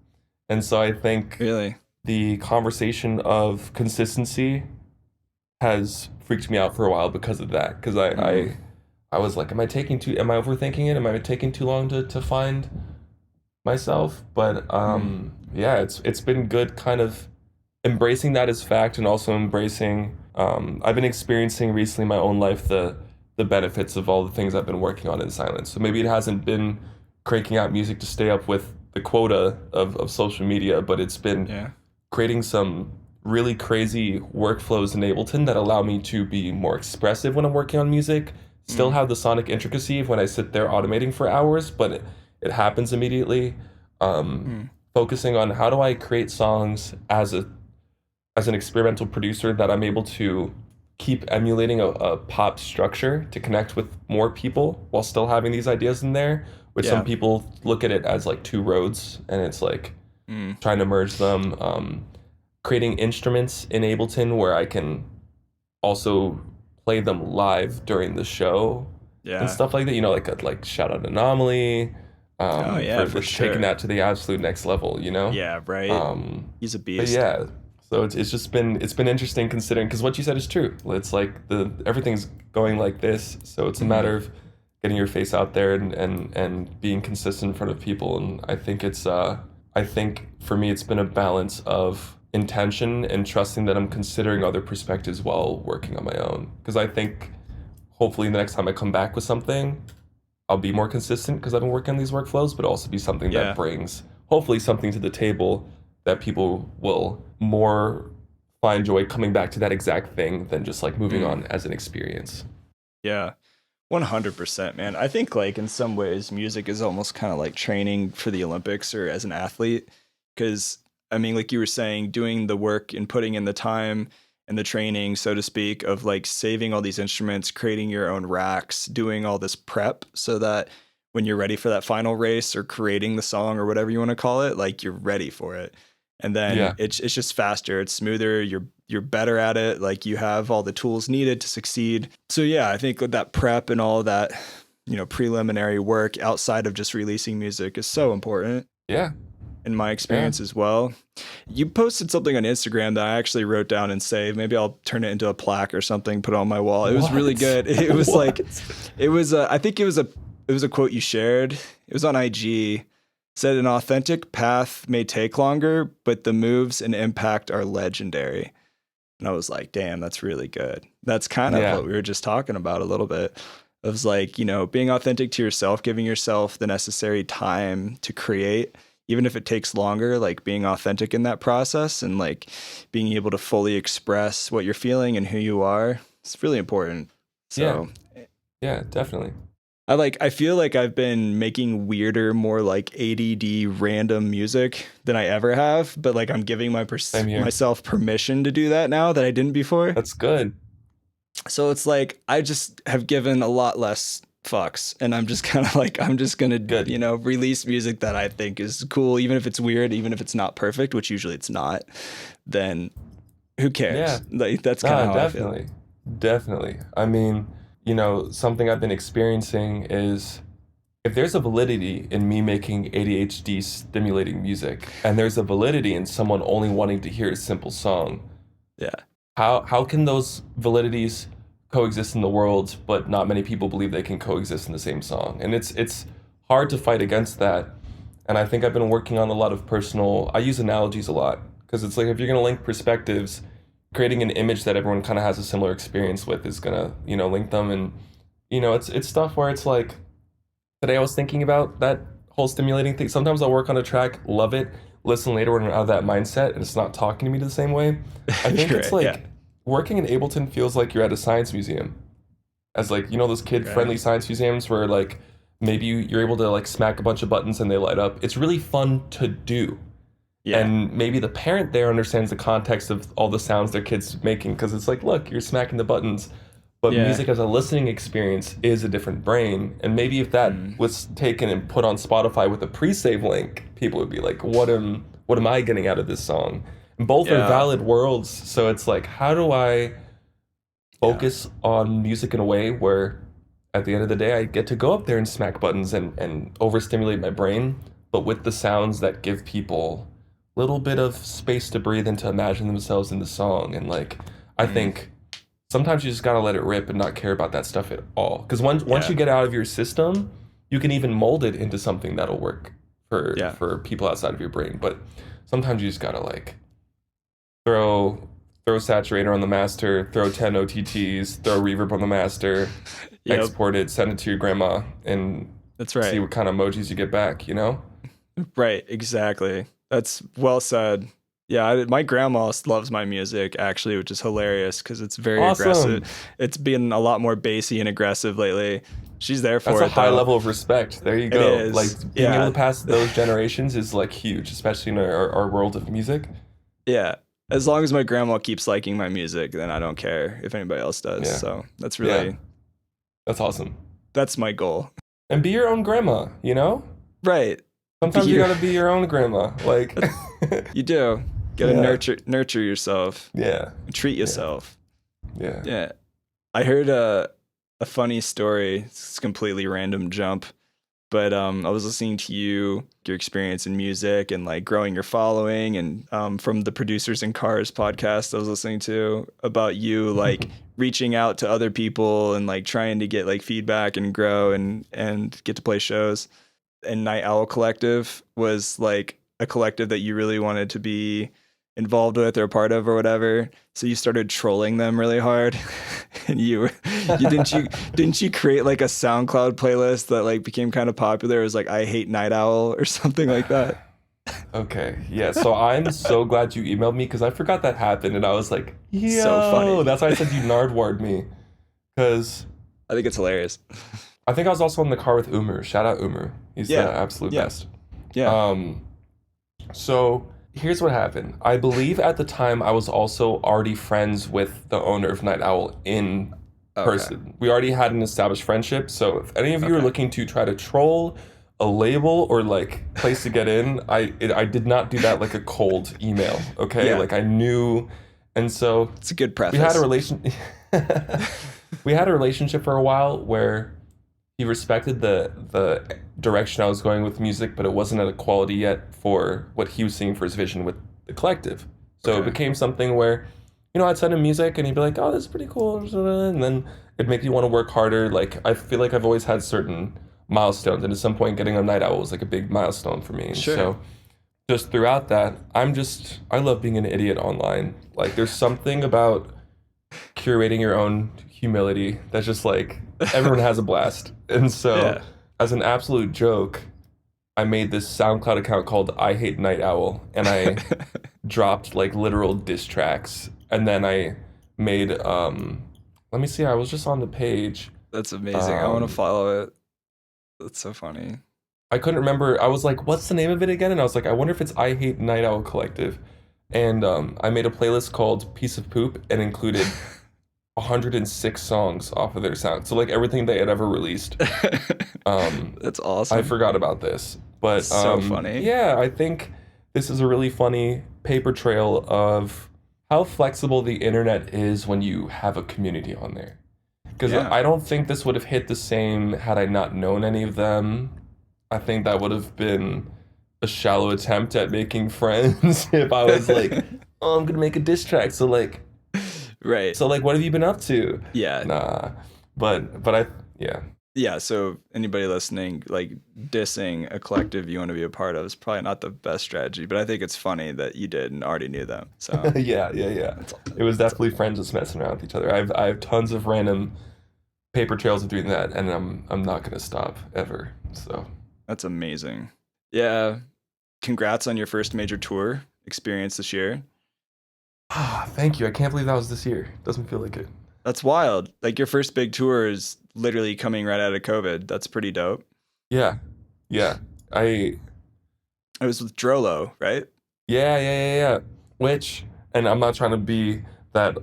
And so I think the conversation of consistency has freaked me out for a while because of that. Because I was like, am I overthinking it? Am I taking too long to find myself? But yeah, it's been good kind of embracing that as fact, and also embracing, I've been experiencing recently in my own life the benefits of all the things I've been working on in silence. So maybe it hasn't been cranking out music to stay up with the quota of social media, but it's been creating some really crazy workflows in Ableton that allow me to be more expressive when I'm working on music, still have the sonic intricacy of when I sit there automating for hours, but it happens immediately. Focusing on how do I create songs as an experimental producer that I'm able to keep emulating a pop structure to connect with more people while still having these ideas in there, which some people look at it as like 2 roads, and it's like trying to merge them. Creating instruments in Ableton where I can also play them live during the show and stuff like that. You know, like shout out Anomaly. For sure. Taking that to the absolute next level, you know? Yeah, right. He's a beast. But yeah, so it's been interesting considering, because what you said is true. It's like everything's going like this, so it's a matter of getting your face out there and being consistent in front of people. And I think I think for me it's been a balance of intention and trusting that I'm considering other perspectives while working on my own. Because I think hopefully the next time I come back with something, I'll be more consistent because I've been working on these workflows, but also be something that brings hopefully something to the table that people will more find joy coming back to that exact thing than just like moving on as an experience. Yeah. 100%, man. I think like in some ways music is almost kind of like training for the Olympics or as an athlete, because I mean, like you were saying, doing the work and putting in the time and the training, so to speak, of like saving all these instruments, creating your own racks, doing all this prep so that when you're ready for that final race or creating the song or whatever you want to call it, like you're ready for it. And then it's just faster, it's smoother, you're better at it, like you have all the tools needed to succeed. So yeah, I think with that prep and all that, preliminary work outside of just releasing music is so important. Yeah. In my experience as well. You posted something on Instagram that I actually wrote down and saved. Maybe I'll turn it into a plaque or something, put it on my wall. It was really good. It was like, I think it was a quote you shared. It was on IG. Said an authentic path may take longer, but the moves and impact are legendary. And I was like, damn, that's really good. That's kind of what we were just talking about a little bit. It was like, being authentic to yourself, giving yourself the necessary time to create, even if it takes longer, like being authentic in that process and like being able to fully express what you're feeling and who you are. It's really important. So yeah, definitely. I feel like I've been making weirder, more like ADD random music than I ever have, but like I'm giving myself permission to do that now that I didn't before. That's good. So it's like I just have given a lot less fucks, and I'm just kind of like, I'm just gonna release music that I think is cool, even if it's weird, even if it's not perfect, which usually it's not. Then who cares? Yeah, like that's kind of how I feel. Definitely. I mean, something I've been experiencing is if there's a validity in me making ADHD stimulating music, and there's a validity in someone only wanting to hear a simple song. Yeah. How can those validities coexist in the world, but not many people believe they can coexist in the same song? And it's hard to fight against that. And I think I've been working on a lot of I use analogies a lot, because it's like if you're going to link perspectives, creating an image that everyone kind of has a similar experience with is gonna, link them. And, it's stuff where it's like, today I was thinking about that whole stimulating thing. Sometimes I'll work on a track, love it, listen later when I'm out of that mindset and it's not talking to me the same way. I think it's like working in Ableton feels like you're at a science museum. As like, those kid-friendly science museums where like maybe you're able to like smack a bunch of buttons and they light up. It's really fun to do. Yeah. And maybe the parent there understands the context of all the sounds their kid's making, because it's like, look, you're smacking the buttons. But music as a listening experience is a different brain. And maybe if that was taken and put on Spotify with a pre-save link, people would be like, what am I getting out of this song? And both are valid worlds. So it's like, how do I focus on music in a way where at the end of the day, I get to go up there and smack buttons and overstimulate my brain, but with the sounds that give people little bit of space to breathe and to imagine themselves in the song. And like, I think sometimes you just gotta let it rip and not care about that stuff at all. Because once you get out of your system, you can even mold it into something that'll work for people outside of your brain. But sometimes you just gotta like throw saturator on the master, throw 10 OTTs, throw reverb on the master, export it, send it to your grandma, and see what kind of emojis you get back, Right, exactly. That's well said. Yeah, my grandma loves my music, actually, which is hilarious because it's very aggressive. It's been a lot more bassy and aggressive lately. She's there for it. That's a high level of respect. There you go. It is. Like being able to pass those generations is like huge, especially in our world of music. Yeah. As long as my grandma keeps liking my music, then I don't care if anybody else does. Yeah. So that's really... That's awesome. That's my goal. And be your own grandma, Right. Sometimes you gotta be your own grandma. Like you do. Gotta nurture yourself. Yeah. Treat yourself. Yeah. Yeah. I heard a funny story. It's a completely random jump. But I was listening to your experience in music and like growing your following, and from the Producers in Cars podcast I was listening to about you like reaching out to other people and like trying to get like feedback and grow and get to play shows. And Night Owl Collective was like a collective that you really wanted to be involved with or a part of or whatever. So you started trolling them really hard. And didn't you create like a SoundCloud playlist that like became kind of popular? It was like I Hate Night Owl or something like that. Okay, yeah. So I'm so glad you emailed me because I forgot that happened, and I was like, "Yo!" So funny. That's why I said you nardward me, because I think it's hilarious. I think I was also in the car with Umer. Shout out Umer. He's the Yeah. absolute Yeah. best. Yeah. Um, so here's what happened. I believe at the time I was also already friends with the owner of Night Owl in Okay. person. We already had an established friendship. So if any of you are Okay. looking to try to troll a label or like place to get in, I did not do that like a cold email. Okay, Yeah. like I knew, and so It's a good preface. we had a relation. We had a relationship for a while where he respected the direction I was going with music, but it wasn't at a quality yet for what he was seeing for his vision with the collective. So it Okay. became something where, I'd send him music and he'd be like, "Oh, this is pretty cool," and then it'd make me want to work harder. Like I feel like I've always had certain milestones, and at some point, getting on Night Owl was like a big milestone for me. And Sure. so just throughout that, I love being an idiot online. Like there's something about curating your own humility that's just like everyone has a blast. And so Yeah. as an absolute joke, I made this SoundCloud account called I Hate Night Owl, and I dropped like literal diss tracks. And then I made let me see, I was just on the page. That's amazing. I want to follow it. That's so funny. I couldn't remember. I was like, what's the name of it again? And I was like, I wonder if it's I Hate Night Owl Collective. And I made a playlist called Piece of Poop and included 106 songs off of their sound. So like everything they had ever released. That's awesome. I forgot about this. But So funny. Yeah, I think this is a really funny paper trail of how flexible the internet is when you have a community on there. Because Yeah. I don't think this would have hit the same had I not known any of them. I think that would have been a shallow attempt at making friends if I was like, oh, I'm gonna make a diss track. So like, Right. what have you been up to? Yeah. Nah, but yeah. Yeah. So anybody listening, like dissing a collective you want to be a part of is probably not the best strategy, but I think it's funny that you did and already knew them. So Yeah. It was definitely friends just messing around with each other. I have tons of random paper trails of doing that, and I'm not gonna stop ever. So that's amazing. Yeah. Congrats on your first major tour experience this year. thank you. I can't believe that was this year. Doesn't feel like it. That's wild. Like your first big tour is literally coming right out of COVID. That's pretty dope. Yeah. It was with Drolo, right? Yeah. Which, and I'm not trying to be that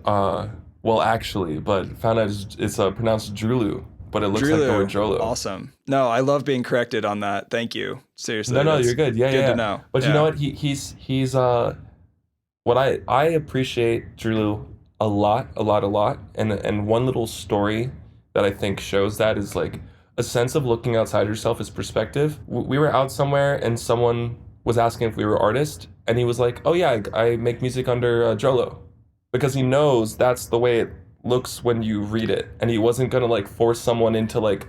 well actually, but found out it's pronounced Drulu, but it looks like the word Drolo. Awesome. No, I love being corrected on that. Thank you. Seriously. No, you're good. Yeah, good to know. But yeah. You know what? He's what I appreciate Drulu a lot, and one little story that I think shows that is like a sense of looking outside yourself is perspective. We were out somewhere and someone was asking if we were artists, and he was like, "Oh yeah, I make music under Drolo," because he knows that's the way it looks when you read it, and he wasn't gonna like force someone into like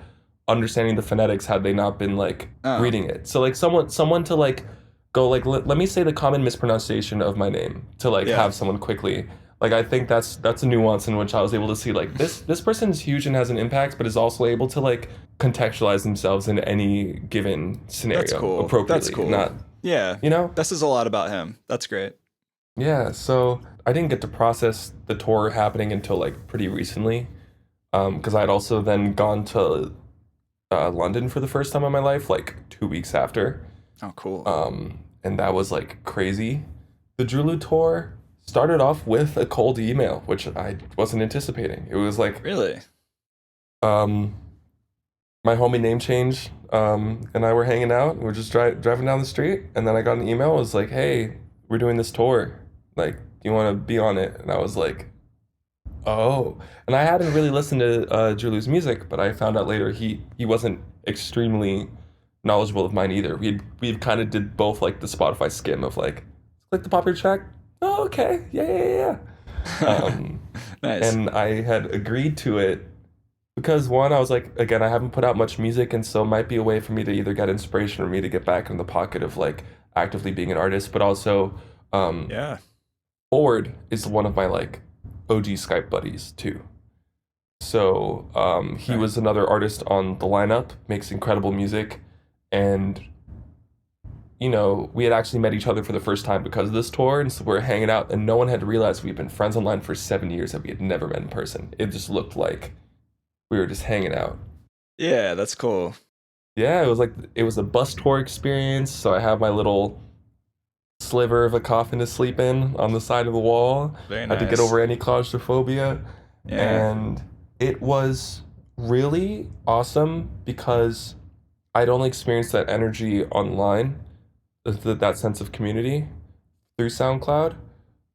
understanding the phonetics had they not been like reading it. So like someone to like go like let me say the common mispronunciation of my name to like have someone quickly. Like I think that's a nuance in which I was able to see like this person is huge and has an impact, but is also able to like contextualize themselves in any given scenario That's cool. appropriately. That's cool. Not This is a lot about him. That's great. Yeah, so I didn't get to process the tour happening until like pretty recently, because I had also then gone to London for the first time in my life, like 2 weeks after. Oh, cool. And that was like crazy. The Drulu tour started off with a cold email, which I wasn't anticipating. It was like really, my homie Name Change and I were hanging out. We were just driving down the street, and then I got an email. It was like, "Hey, we're doing this tour. Like, do you want to be on it?" And I was like, "Oh." And I hadn't really listened to Drulu's music, but I found out later he wasn't extremely knowledgeable of mine either. We kind of did both like the Spotify skim of like, click the popular track. Oh, okay, yeah. Nice. And I had agreed to it because one, I was like, again, I haven't put out much music, and so it might be a way for me to either get inspiration or me to get back in the pocket of like actively being an artist, but also Forward is one of my like OG Skype buddies too. So he was another artist on the lineup, makes incredible music, and you know, we had actually met each other for the first time because of this tour, and so we're hanging out, and no one had realized we'd been friends online for 7 years that we had never met in person. It just looked like we were just hanging out. Yeah, that's cool. Yeah, it was a bus tour experience, so I have my little sliver of a coffin to sleep in on the side of the wall. Very I had to get nice. over any claustrophobia. Yeah. And it was really awesome because I'd only experienced that energy online, that sense of community through SoundCloud.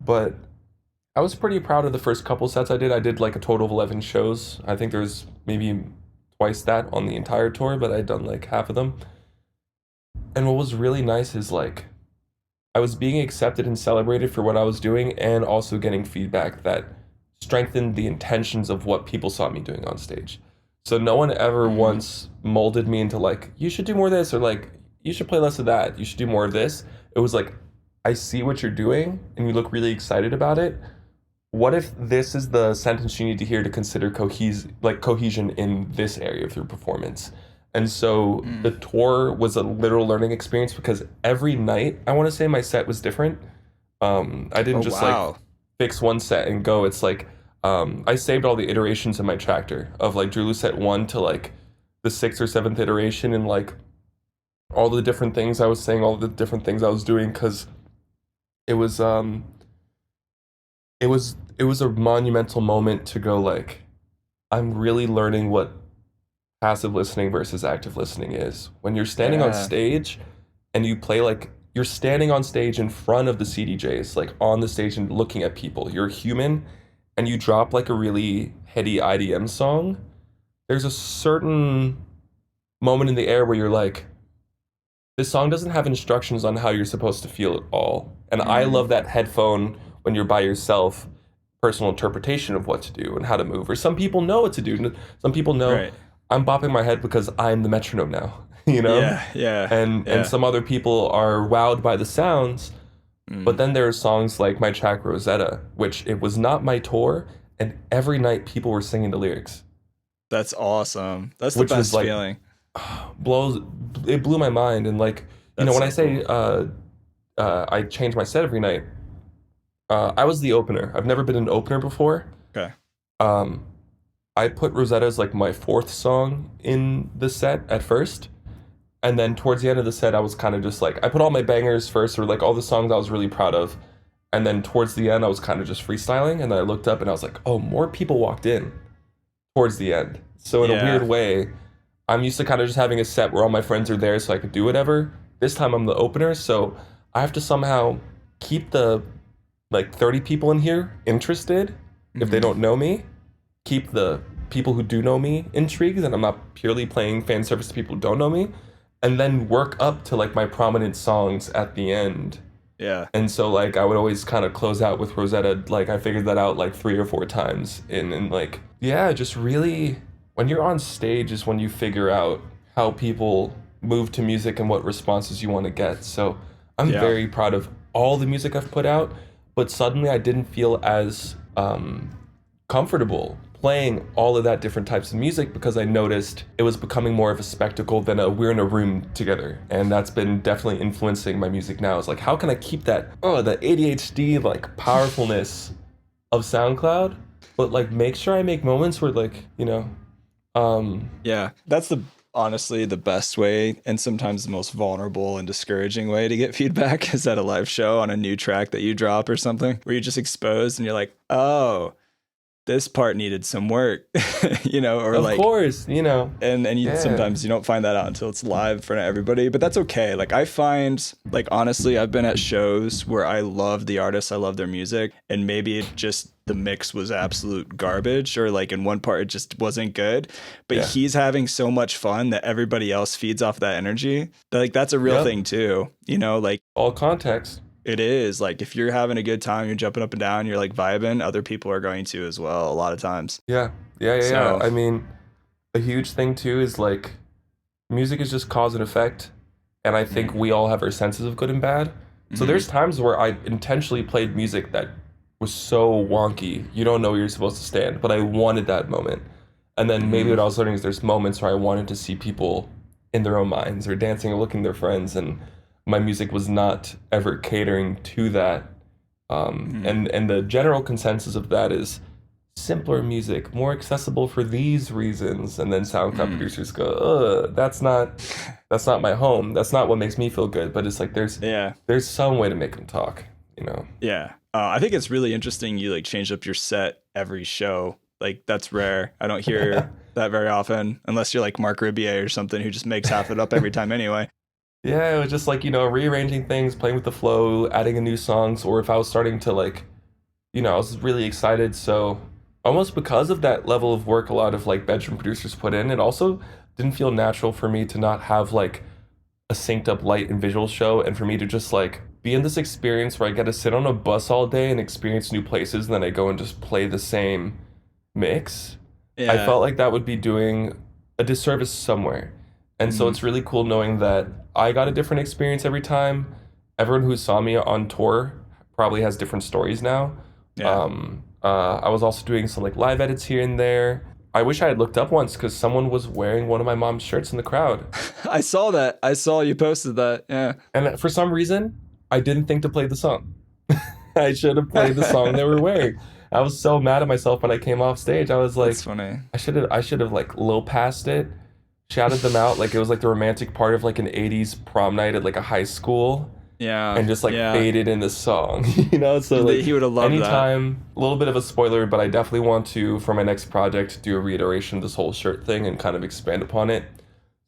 But I was pretty proud of the first couple sets I did. I did like a total of 11 shows. I think there's maybe twice that on the entire tour, but I'd done like half of them. And what was really nice is like I was being accepted and celebrated for what I was doing, and also getting feedback that strengthened the intentions of what people saw me doing on stage. So no one ever once molded me into like, you should do more of this, or like, you should play less of that, you should do more of this. It was like, I see what you're doing and you look really excited about it. What if this is the sentence you need to hear to consider cohesion in this area of your performance? And so the tour was a literal learning experience, because every night, I want to say, my set was different. I didn't like fix one set and go. It's like I saved all the iterations in my tractor of like Drew set 1 to like the 6th or 7th iteration, and like all the different things I was saying, all the different things I was doing, because it was a monumental moment to go like, I'm really learning what passive listening versus active listening is. When you're standing on stage and you play, like, you're standing on stage in front of the CDJs, like on the stage and looking at people. You're human, and you drop like a really heady IDM song. There's a certain moment in the air where you're like, this song doesn't have instructions on how you're supposed to feel at all. And I love that headphone when you're by yourself, personal interpretation of what to do and how to move. Or some people know what to do. Some people know, right, I'm bopping my head because I'm the metronome now, you know? And some other people are wowed by the sounds. But then there are songs like my track Rosetta, which it was not my tour, and every night people were singing the lyrics. That's awesome. That's the best feeling. It blew my mind. And like, you know, when I say I change my set every night, I was the opener. I've never been an opener before. Okay. I put Rosetta as like my 4th song in the set at first. And then towards the end of the set, I was kind of just like, I put all my bangers first, or like all the songs I was really proud of. And then towards the end, I was kind of just freestyling. And then I looked up and I was like, oh, more people walked in towards the end. So in a weird way, I'm used to kind of just having a set where all my friends are there so I could do whatever. This time I'm the opener, so I have to somehow keep the like 30 people in here interested if they don't know me. Keep the people who do know me intrigued, and I'm not purely playing fan service to people who don't know me, and then work up to like my prominent songs at the end. Yeah. And so like I would always kind of close out with Rosetta. Like I figured that out like 3 or 4 times in, and like, yeah, just really when you're on stage is when you figure out how people move to music and what responses you want to get. So I'm very proud of all the music I've put out, but suddenly I didn't feel as comfortable playing all of that different types of music, because I noticed it was becoming more of a spectacle than we're in a room together. And that's been definitely influencing my music now. It's like, how can I keep that, the ADHD, like powerfulness of SoundCloud, but like make sure I make moments where like, you know, that's honestly the best way, and sometimes the most vulnerable and discouraging way to get feedback is at a live show on a new track that you drop or something, where you're just exposed and you're like, oh, this part needed some work, you know, or of course, you know, and you sometimes you don't find that out until it's live in front of everybody, but that's okay. Like I find, like, honestly, I've been at shows where I love the artists, I love their music, and maybe it just, the mix was absolute garbage, or like in one part it just wasn't good, but he's having so much fun that everybody else feeds off that energy. Like that's a real thing too, you know, like all context. It is like, if you're having a good time, you're jumping up and down, you're like vibing, other people are going to as well a lot of times. Yeah. I mean, a huge thing too is like music is just cause and effect, and I think we all have our senses of good and bad. So there's times where I intentionally played music that was so wonky, you don't know where you're supposed to stand, but I wanted that moment. And then maybe what I was learning is there's moments where I wanted to see people in their own minds or dancing or looking at their friends, and my music was not ever catering to that. And the general consensus of that is simpler music, more accessible for these reasons. And then SoundCloud producers go, that's not my home. That's not what makes me feel good. But it's like there's some way to make them talk, you know? Yeah. I think it's really interesting you like change up your set every show. Like that's rare. I don't hear that very often unless you're like Mark Ribier or something who just makes half it up every time anyway. Yeah, it was just like, rearranging things, playing with the flow, adding a new songs, or if I was starting to like, I was really excited. So almost because of that level of work a lot of like bedroom producers put in, it also didn't feel natural for me to not have like a synced up light and visual show, and for me to just like be in this experience where I get to sit on a bus all day and experience new places, and then I go and just play the same mix. Yeah. I felt like that would be doing a disservice somewhere. And so it's really cool knowing that I got a different experience every time. Everyone who saw me on tour probably has different stories now. Yeah. I was also doing some like live edits here and there. I wish I had looked up once because someone was wearing one of my mom's shirts in the crowd. I saw that. I saw you posted that. Yeah. And for some reason, I didn't think to play the song. I should have played the song they were wearing. I was so mad at myself when I came off stage. I was like, that's funny. I should have like low passed it, shouted them out like it was like the romantic part of like an 80s prom night at like a high school. Yeah. And just like faded in the song, So like he would have loved anytime, a little bit of a spoiler, but I definitely want to, for my next project, do a reiteration of this whole shirt thing and kind of expand upon it.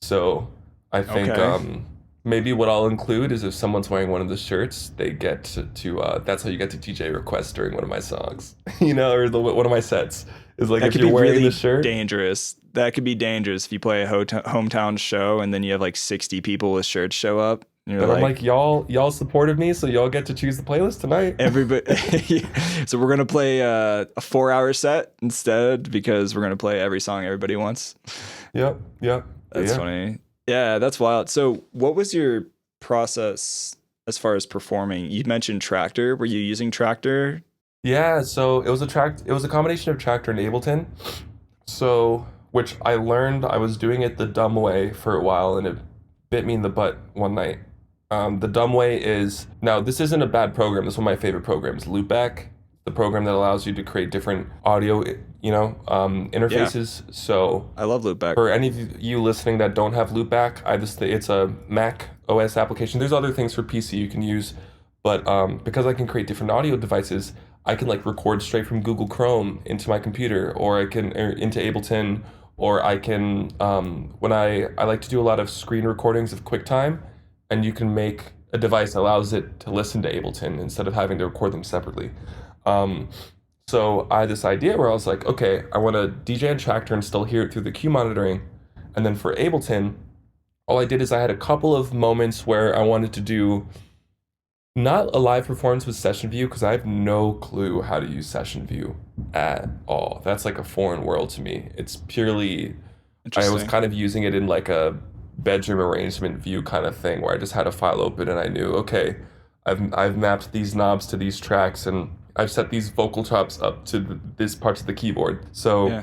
So I think maybe what I'll include is if someone's wearing one of the shirts, they get to that's how you get to DJ request during one of my songs, or one of my sets. Is like if you're wearing the shirt. Dangerous. That could be dangerous if you play a hometown show and then you have like 60 people with shirts show up. And I'm like, y'all supported me, so y'all get to choose the playlist tonight. Everybody. So we're gonna play a 4-hour set instead because we're gonna play every song everybody wants. Yep. That's funny. Yeah, that's wild. So what was your process as far as performing? You mentioned Tractor. Were you using Tractor? Yeah, so it was a combination of Tractor and Ableton. So, which I learned I was doing it the dumb way for a while, and it bit me in the butt one night. The dumb way is, now this isn't a bad program. This is one of my favorite programs, Loopback, the program that allows you to create different audio, interfaces. Yeah. So I love Loopback. For any of you listening that don't have Loopback, it's a Mac OS application. There's other things for PC you can use, but because I can create different audio devices, I can like record straight from Google Chrome into my computer, or I can into Ableton, or I can when I like to do a lot of screen recordings of QuickTime, and you can make a device that allows it to listen to Ableton instead of having to record them separately. So I had this idea where I was like, okay, I want to DJ and Tractor and still hear it through the cue monitoring, and then for Ableton, all I did is I had a couple of moments where I wanted to do not a live performance with session view, because I have no clue how to use session view at all. That's like a foreign world to me. It's purely, I was kind of using it in like a bedroom arrangement view kind of thing where I just had a file open and I knew, okay, I've mapped these knobs to these tracks and I've set these vocal chops up to this parts of the keyboard. So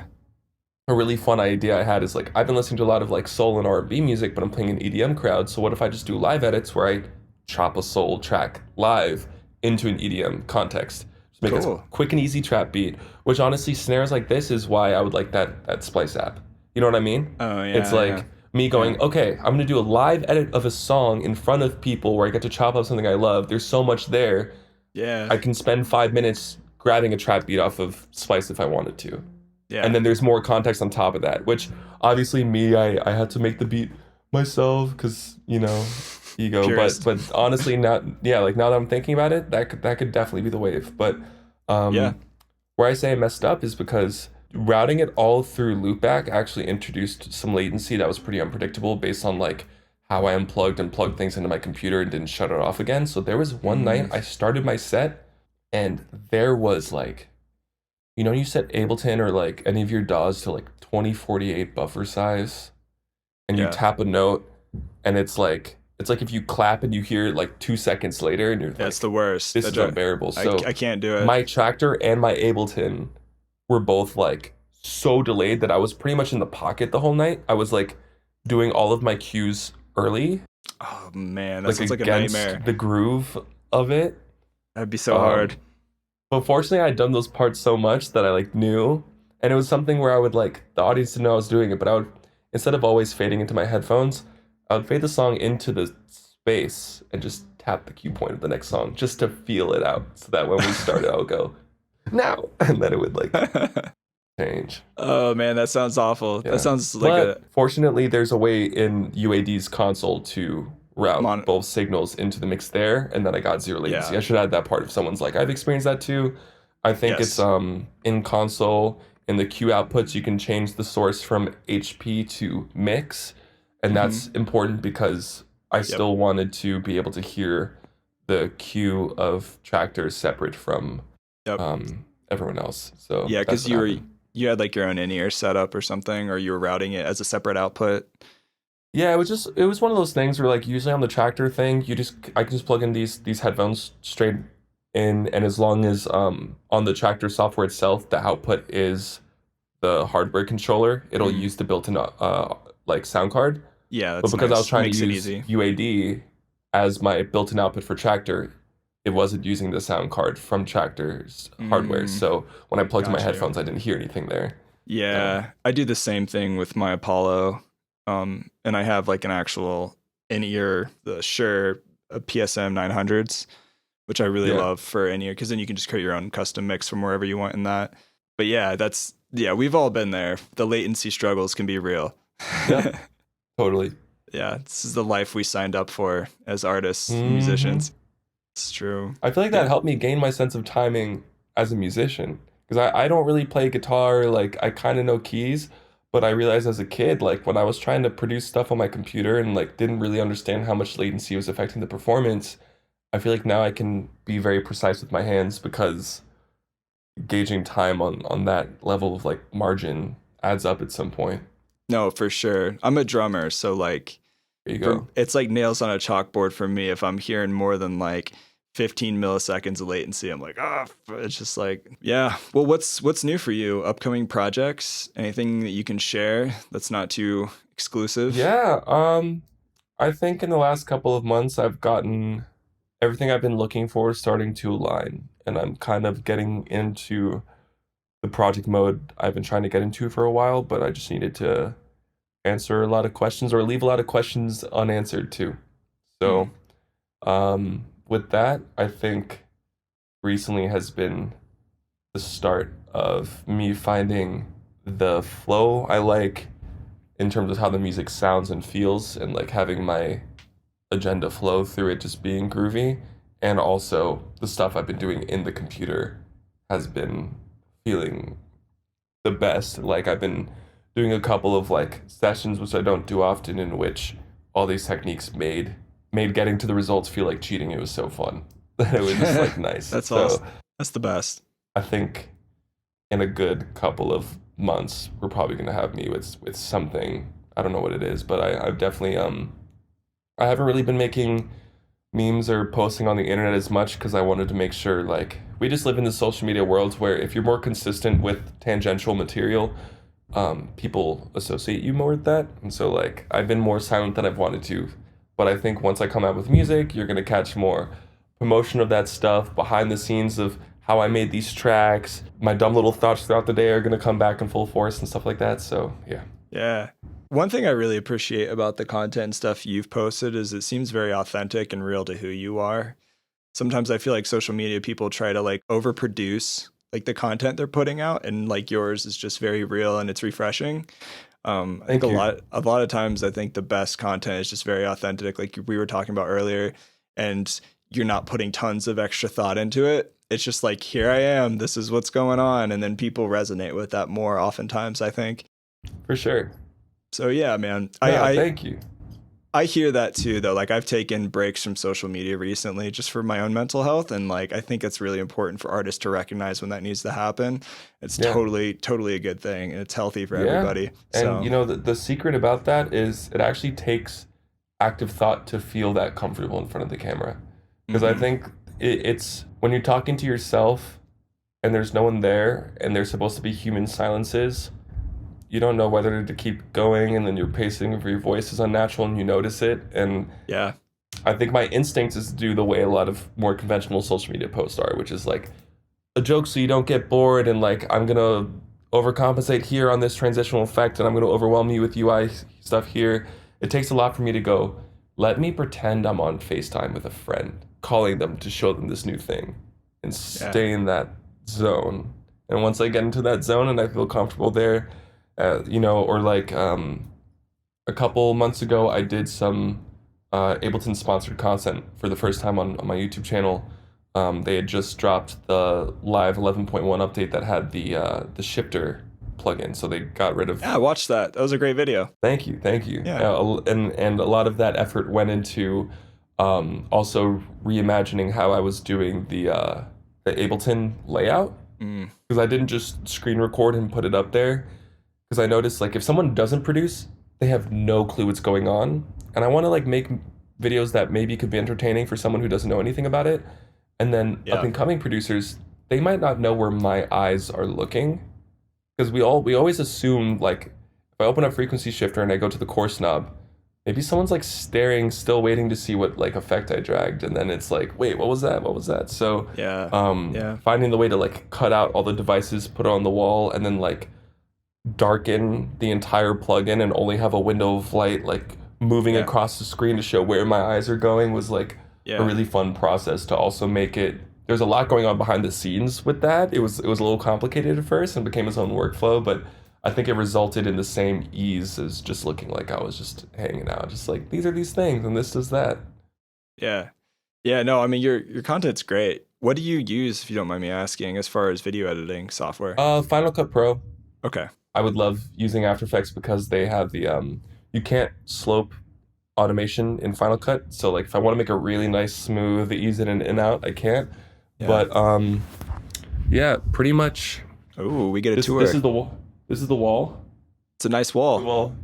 a really fun idea I had is like, I've been listening to a lot of like soul and R&B music, but I'm playing an EDM crowd. So what if I just do live edits where I chop a soul track live into an EDM context? Just make a quick and easy trap beat, which honestly, snares like this is why I would like that Splice app. You know what I mean? Oh, yeah. It's like me going, okay, I'm going to do a live edit of a song in front of people where I get to chop up something I love. There's so much there. Yeah. I can spend 5 minutes grabbing a trap beat off of Splice if I wanted to. Yeah. And then there's more context on top of that, which obviously I had to make the beat myself because, ego. Purist. But honestly, now that I'm thinking about it, that could definitely be the wave. But where I say I messed up is because routing it all through Loopback actually introduced some latency that was pretty unpredictable based on like how I unplugged and plugged things into my computer and didn't shut it off again. So there was one night I started my set and there was like, you set Ableton or like any of your DAWs to like 2048 buffer size and you tap a note and it's like if you clap and you hear it like 2 seconds later and you're like, that's the worst. This is unbearable. So I can't do it. My Tractor and my Ableton were both like so delayed that I was pretty much in the pocket the whole night. I was like doing all of my cues early Oh man, that like sounds like a against nightmare. the groove of it. That'd be so hard. But fortunately, I'd done those parts so much that I like knew, and it was something where I would like the audience to know I was doing it. But I would, instead of always fading into my headphones, I would fade the song into the space and just tap the cue point of the next song just to feel it out, so that when we started, I would go now, and then it would like change. Oh man, that sounds awful. Yeah. That sounds like But fortunately, there's a way in UAD's console to route both signals into the mix there, and then I got zero latency. Yeah. I should add that part if someone's like, I've experienced that too. I think Yes. it's in console in the cue outputs you can change the source from HP to mix, and that's important because I still wanted to be able to hear the cue of tractors separate from everyone else. So yeah, that's because what happened. you had like your own in-ear setup or something, or you were routing it as a separate output. Yeah, it was one of those things where like usually on the tractor thing, I can just plug in these headphones straight in, and as long as on the tractor software itself, the output is the hardware controller, it'll use the built-in like sound card. Yeah, that's But because nice. I was trying Makes to it use easy. UAD as my built-in output for tractor, it wasn't using the sound card from tractor's hardware. So when I plugged in my headphones, I didn't hear anything there. Yeah, I do the same thing with my Apollo. And I have like an actual in-ear, the Shure PSM 900s, which I really love for in-ear, because then you can just create your own custom mix from wherever you want in that. But yeah, we've all been there. The latency struggles can be real. Yeah, totally. Yeah, this is the life we signed up for as artists and musicians. It's true. I feel like that helped me gain my sense of timing as a musician, because I don't really play guitar. Like I kind of know keys, but I realized as a kid, like when I was trying to produce stuff on my computer and like didn't really understand how much latency was affecting the performance, I feel like now I can be very precise with my hands because gauging time on that level of like margin adds up at some point. No, for sure. I'm a drummer, so like There you go. it's like nails on a chalkboard for me. If I'm hearing more than like 15 milliseconds of latency, I'm like, it's just like, yeah. Well, what's new for you? Upcoming projects? Anything that you can share that's not too exclusive? Yeah, I think in the last couple of months I've gotten everything I've been looking for starting to align, and I'm kind of getting into the project mode I've been trying to get into for a while, but I just needed to answer a lot of questions or leave a lot of questions unanswered too. So, with that, I think recently has been the start of me finding the flow I like in terms of how the music sounds and feels, and like having my agenda flow through it just being groovy. And also the stuff I've been doing in the computer has been feeling the best. Like I've been doing a couple of like sessions, which I don't do often, in which all these techniques made getting to the results feel like cheating. It was so fun. It was just like nice. That's awesome. That's the best. I think in a good couple of months, we're probably gonna have me with something. I don't know what it is, but I've definitely I haven't really been making memes or posting on the internet as much because I wanted to make sure, like, we just live in the social media world where if you're more consistent with tangential material, people associate you more with that. And so like I've been more silent than I've wanted to, but I think once I come out with music, you're gonna catch more promotion of that stuff, behind the scenes of how I made these tracks. My dumb little thoughts throughout the day are gonna come back in full force and stuff like that. So yeah. One thing I really appreciate about the content and stuff you've posted is it seems very authentic and real to who you are. Sometimes I feel like social media people try to like overproduce like the content they're putting out, and like yours is just very real and it's refreshing. I think a lot of times I think the best content is just very authentic, like we were talking about earlier, and you're not putting tons of extra thought into it. It's just like, here I am, this is what's going on, and then people resonate with that more oftentimes, I think. For sure. So yeah, man. Thank you. I hear that too, though. Like I've taken breaks from social media recently just for my own mental health, and like I think it's really important for artists to recognize when that needs to happen. It's totally a good thing, and it's healthy for everybody. And you know, the secret about that is it actually takes active thought to feel that comfortable in front of the camera, because I think it's when you're talking to yourself and there's no one there and there's supposed to be human silences, you don't know whether to keep going, and then your pacing of your voice is unnatural and you notice it. And Yeah. I think my instinct is to do the way a lot of more conventional social media posts are, which is like a joke so you don't get bored, and like I'm gonna overcompensate here on this transitional effect, and I'm gonna overwhelm you with UI stuff here. It takes a lot for me to go, let me pretend I'm on FaceTime with a friend, calling them to show them this new thing, and stay in that zone. And once I get into that zone and I feel comfortable there, or like a couple months ago, I did some Ableton sponsored content for the first time on my YouTube channel. They had just dropped the live 11.1 update that had the shifter plugin, so they got rid of. Yeah, I watched that. That was a great video. Thank you. Yeah. And a lot of that effort went into also reimagining how I was doing the Ableton layout, because I didn't just screen record and put it up there, because I noticed like if someone doesn't produce, they have no clue what's going on, and I want to like make videos that maybe could be entertaining for someone who doesn't know anything about it. And then up and coming producers, they might not know where my eyes are looking, because we always assume like if I open up frequency shifter and I go to the coarse knob, maybe someone's like staring, still waiting to see what like effect I dragged, and then it's like, wait, what was that? So finding the way to like cut out all the devices, put it on the wall, and then like darken the entire plugin and only have a window of light like moving across the screen to show where my eyes are going was like a really fun process to also make it. There's a lot going on behind the scenes with that. It was a little complicated at first and became its own workflow, but I think it resulted in the same ease as just looking like I was just hanging out, just like these are these things and this does that. Yeah. No, I mean your content's great. What do you use, if you don't mind me asking, as far as video editing software? Final Cut Pro. Okay. I would love using After Effects because they have the you can't slope automation in Final Cut. So like if I want to make a really nice smooth ease in and in out, I can't. Yeah. But pretty much. Oh, we get a tour. This is the wall. This is the wall. It's a nice wall. Well,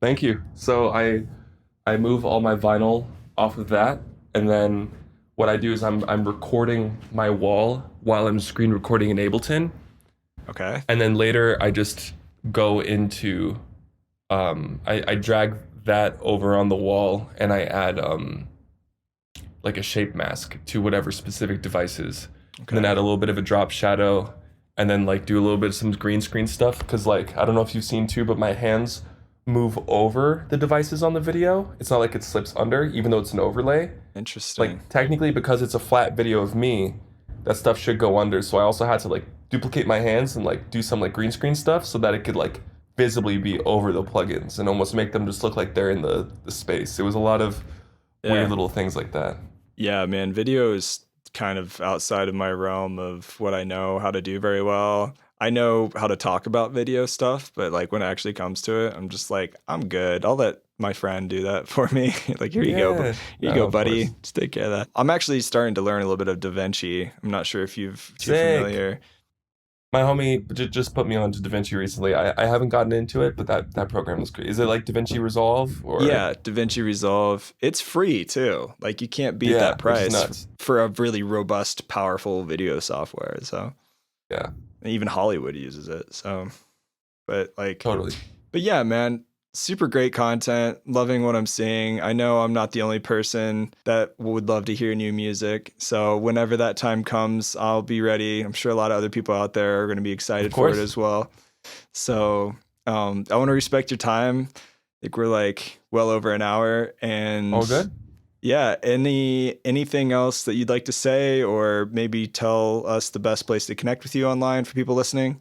thank you. So I move all my vinyl off of that, and then what I do is I'm recording my wall while I'm screen recording in Ableton. Okay. And then later I just go into I drag that over on the wall and I add like a shape mask to whatever specific devices. Okay. And then add a little bit of a drop shadow, and then like do a little bit of some green screen stuff, because like I don't know if you've seen too, but my hands move over the devices on the video. It's not like it slips under, even though it's an overlay. Interesting. Like technically, because it's a flat video of me, that stuff should go under. So I also had to like duplicate my hands and like do some like green screen stuff so that it could like visibly be over the plugins and almost make them just look like they're in the space. It was a lot of weird little things like that. Yeah, man, video is kind of outside of my realm of what I know how to do very well. I know how to talk about video stuff, but like when it actually comes to it, I'm just like, I'm good. I'll let my friend do that for me. Like, here you go, buddy. Just take care of that. I'm actually starting to learn a little bit of DaVinci. I'm not sure if you're familiar. My homie just put me on to DaVinci recently. I haven't gotten into it, but that program is great. Is it like DaVinci Resolve? Or? Yeah, DaVinci Resolve. It's free too. Like you can't beat that price for a really robust, powerful video software. So yeah, and even Hollywood uses it. So, but like totally. But yeah, man. Super great content. Loving what I'm seeing. I know I'm not the only person that would love to hear new music. So whenever that time comes, I'll be ready. I'm sure a lot of other people out there are going to be excited for it as well. So I want to respect your time. I think we're like well over an hour. And all good. Yeah. Anything else that you'd like to say, or maybe tell us the best place to connect with you online for people listening?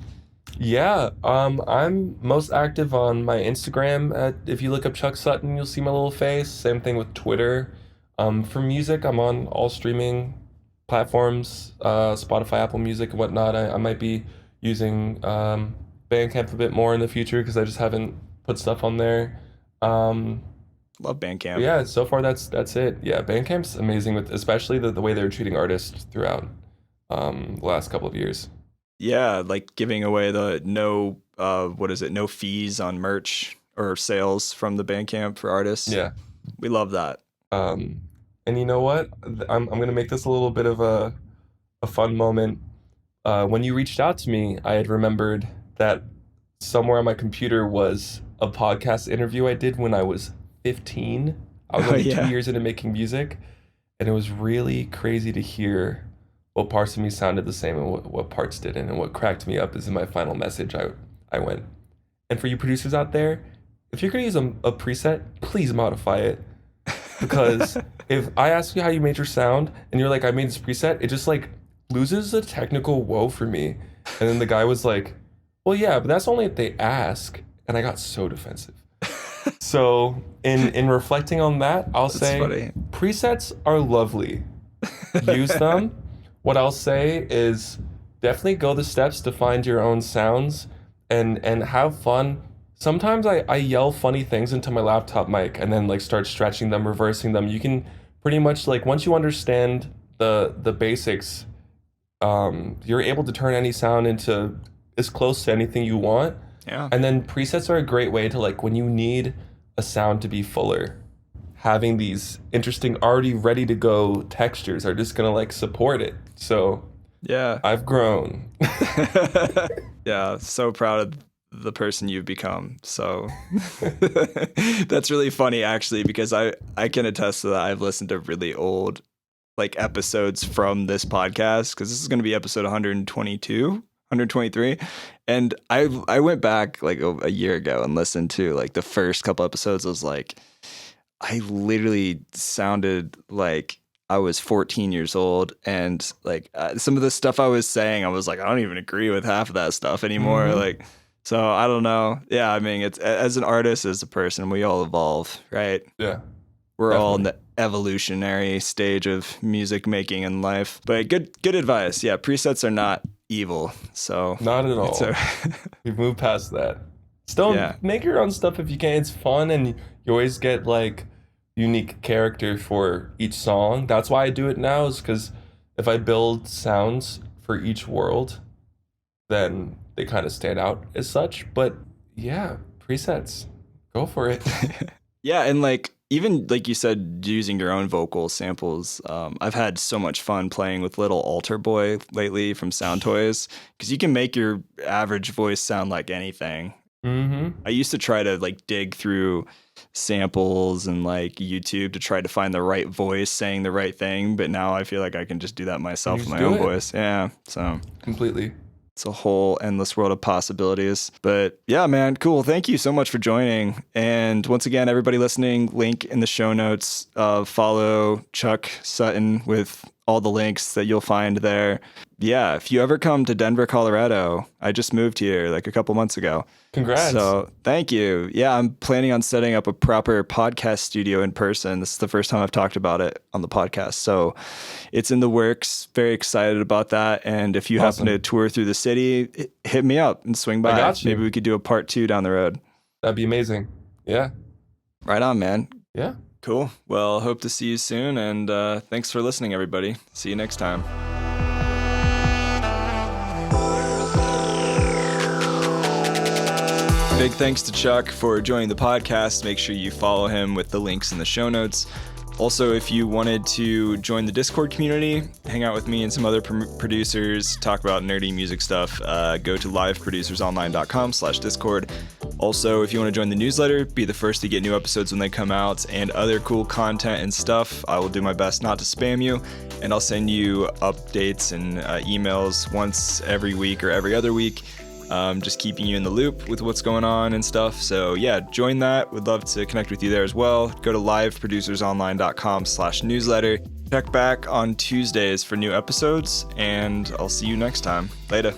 Yeah, I'm most active on my Instagram. If you look up Chuck Sutton, you'll see my little face. Same thing with Twitter. For music, I'm on all streaming platforms, Spotify, Apple Music, and whatnot. I might be using Bandcamp a bit more in the future because I just haven't put stuff on there. Love Bandcamp. Yeah, so far that's it. Yeah, Bandcamp's amazing, with especially the way they're treating artists throughout the last couple of years. Yeah, like giving away the no fees on merch or sales from the Bandcamp for artists. Yeah, we love that. And you know what? I'm gonna make this a little bit of a fun moment. When you reached out to me, I had remembered that somewhere on my computer was a podcast interview I did when I was 15. I was only 2 years into making music, and it was really crazy to hear what parts of me sounded the same and what parts didn't. And what cracked me up is in my final message, I went, and for you producers out there, if you're going to use a preset, please modify it. Because if I ask you how you made your sound and you're like, I made this preset, it just like loses the technical woe for me. And then the guy was like, well, yeah, but that's only if they ask. And I got so defensive. So in reflecting on that, I'll say presets are lovely. Use them. What I'll say is definitely go the steps to find your own sounds and have fun. Sometimes I yell funny things into my laptop mic and then like start stretching them, reversing them. You can pretty much like, once you understand the basics, you're able to turn any sound into as close to anything you want. Yeah. And then presets are a great way to, like, when you need a sound to be fuller, having these interesting, already ready to go textures are just gonna like support it. So yeah, I've grown. Yeah, so proud of the person you've become. So that's really funny actually, because I can attest to that. I've listened to really old like episodes from this podcast, because this is going to be episode 123, and I went back like a year ago and listened to like the first couple episodes. I was like, I literally sounded like I was 14 years old, and like some of the stuff I was saying, I was like, I don't even agree with half of that stuff anymore. Mm-hmm. Like, so I don't know. Yeah, I mean, it's, as an artist, as a person, we all evolve, right? Yeah, we're definitely all in the evolutionary stage of music making in life. But good advice. Yeah, presets are not evil. So not at all. We've moved past that. Still, make your own stuff if you can. It's fun, and you always get like unique character for each song. That's why I do it now, is because if I build sounds for each world, then they kind of stand out as such. But yeah, presets, go for it. Yeah, and like even like you said, using your own vocal samples, I've had so much fun playing with Little Altar Boy lately from Sound Toys, because you can make your average voice sound like anything. Mm-hmm. I used to try to like dig through samples and like YouTube to try to find the right voice saying the right thing, but now I feel like I can just do that myself with my own voice. Yeah, so completely. It's a whole endless world of possibilities. But yeah, man, cool. Thank you so much for joining. And once again, everybody listening, link in the show notes. Follow Chuck Sutton with all the links that you'll find there. Yeah, if you ever come to Denver, Colorado, I just moved here like a couple months ago. Congrats. So thank you. Yeah, I'm planning on setting up a proper podcast studio in person. This is the first time I've talked about it on the podcast. So it's in the works. Very excited about that. And if you happen to tour through the city, hit me up and swing by. I got you. Maybe we could do a part 2 down the road. That'd be amazing. Yeah. Right on, man. Yeah. Cool. Well, hope to see you soon. And thanks for listening, everybody. See you next time. Big thanks to Chuck for joining the podcast. Make sure you follow him with the links in the show notes. Also, if you wanted to join the Discord community, hang out with me and some other producers, talk about nerdy music stuff, go to liveproducersonline.com/Discord. Also, if you want to join the newsletter, be the first to get new episodes when they come out and other cool content and stuff, I will do my best not to spam you, and I'll send you updates and emails once every week or every other week. Just keeping you in the loop with what's going on and stuff. So yeah, join that. Would love to connect with you there as well. Go to liveproducersonline.com/newsletter. Check back on Tuesdays for new episodes, and I'll see you next time. Later.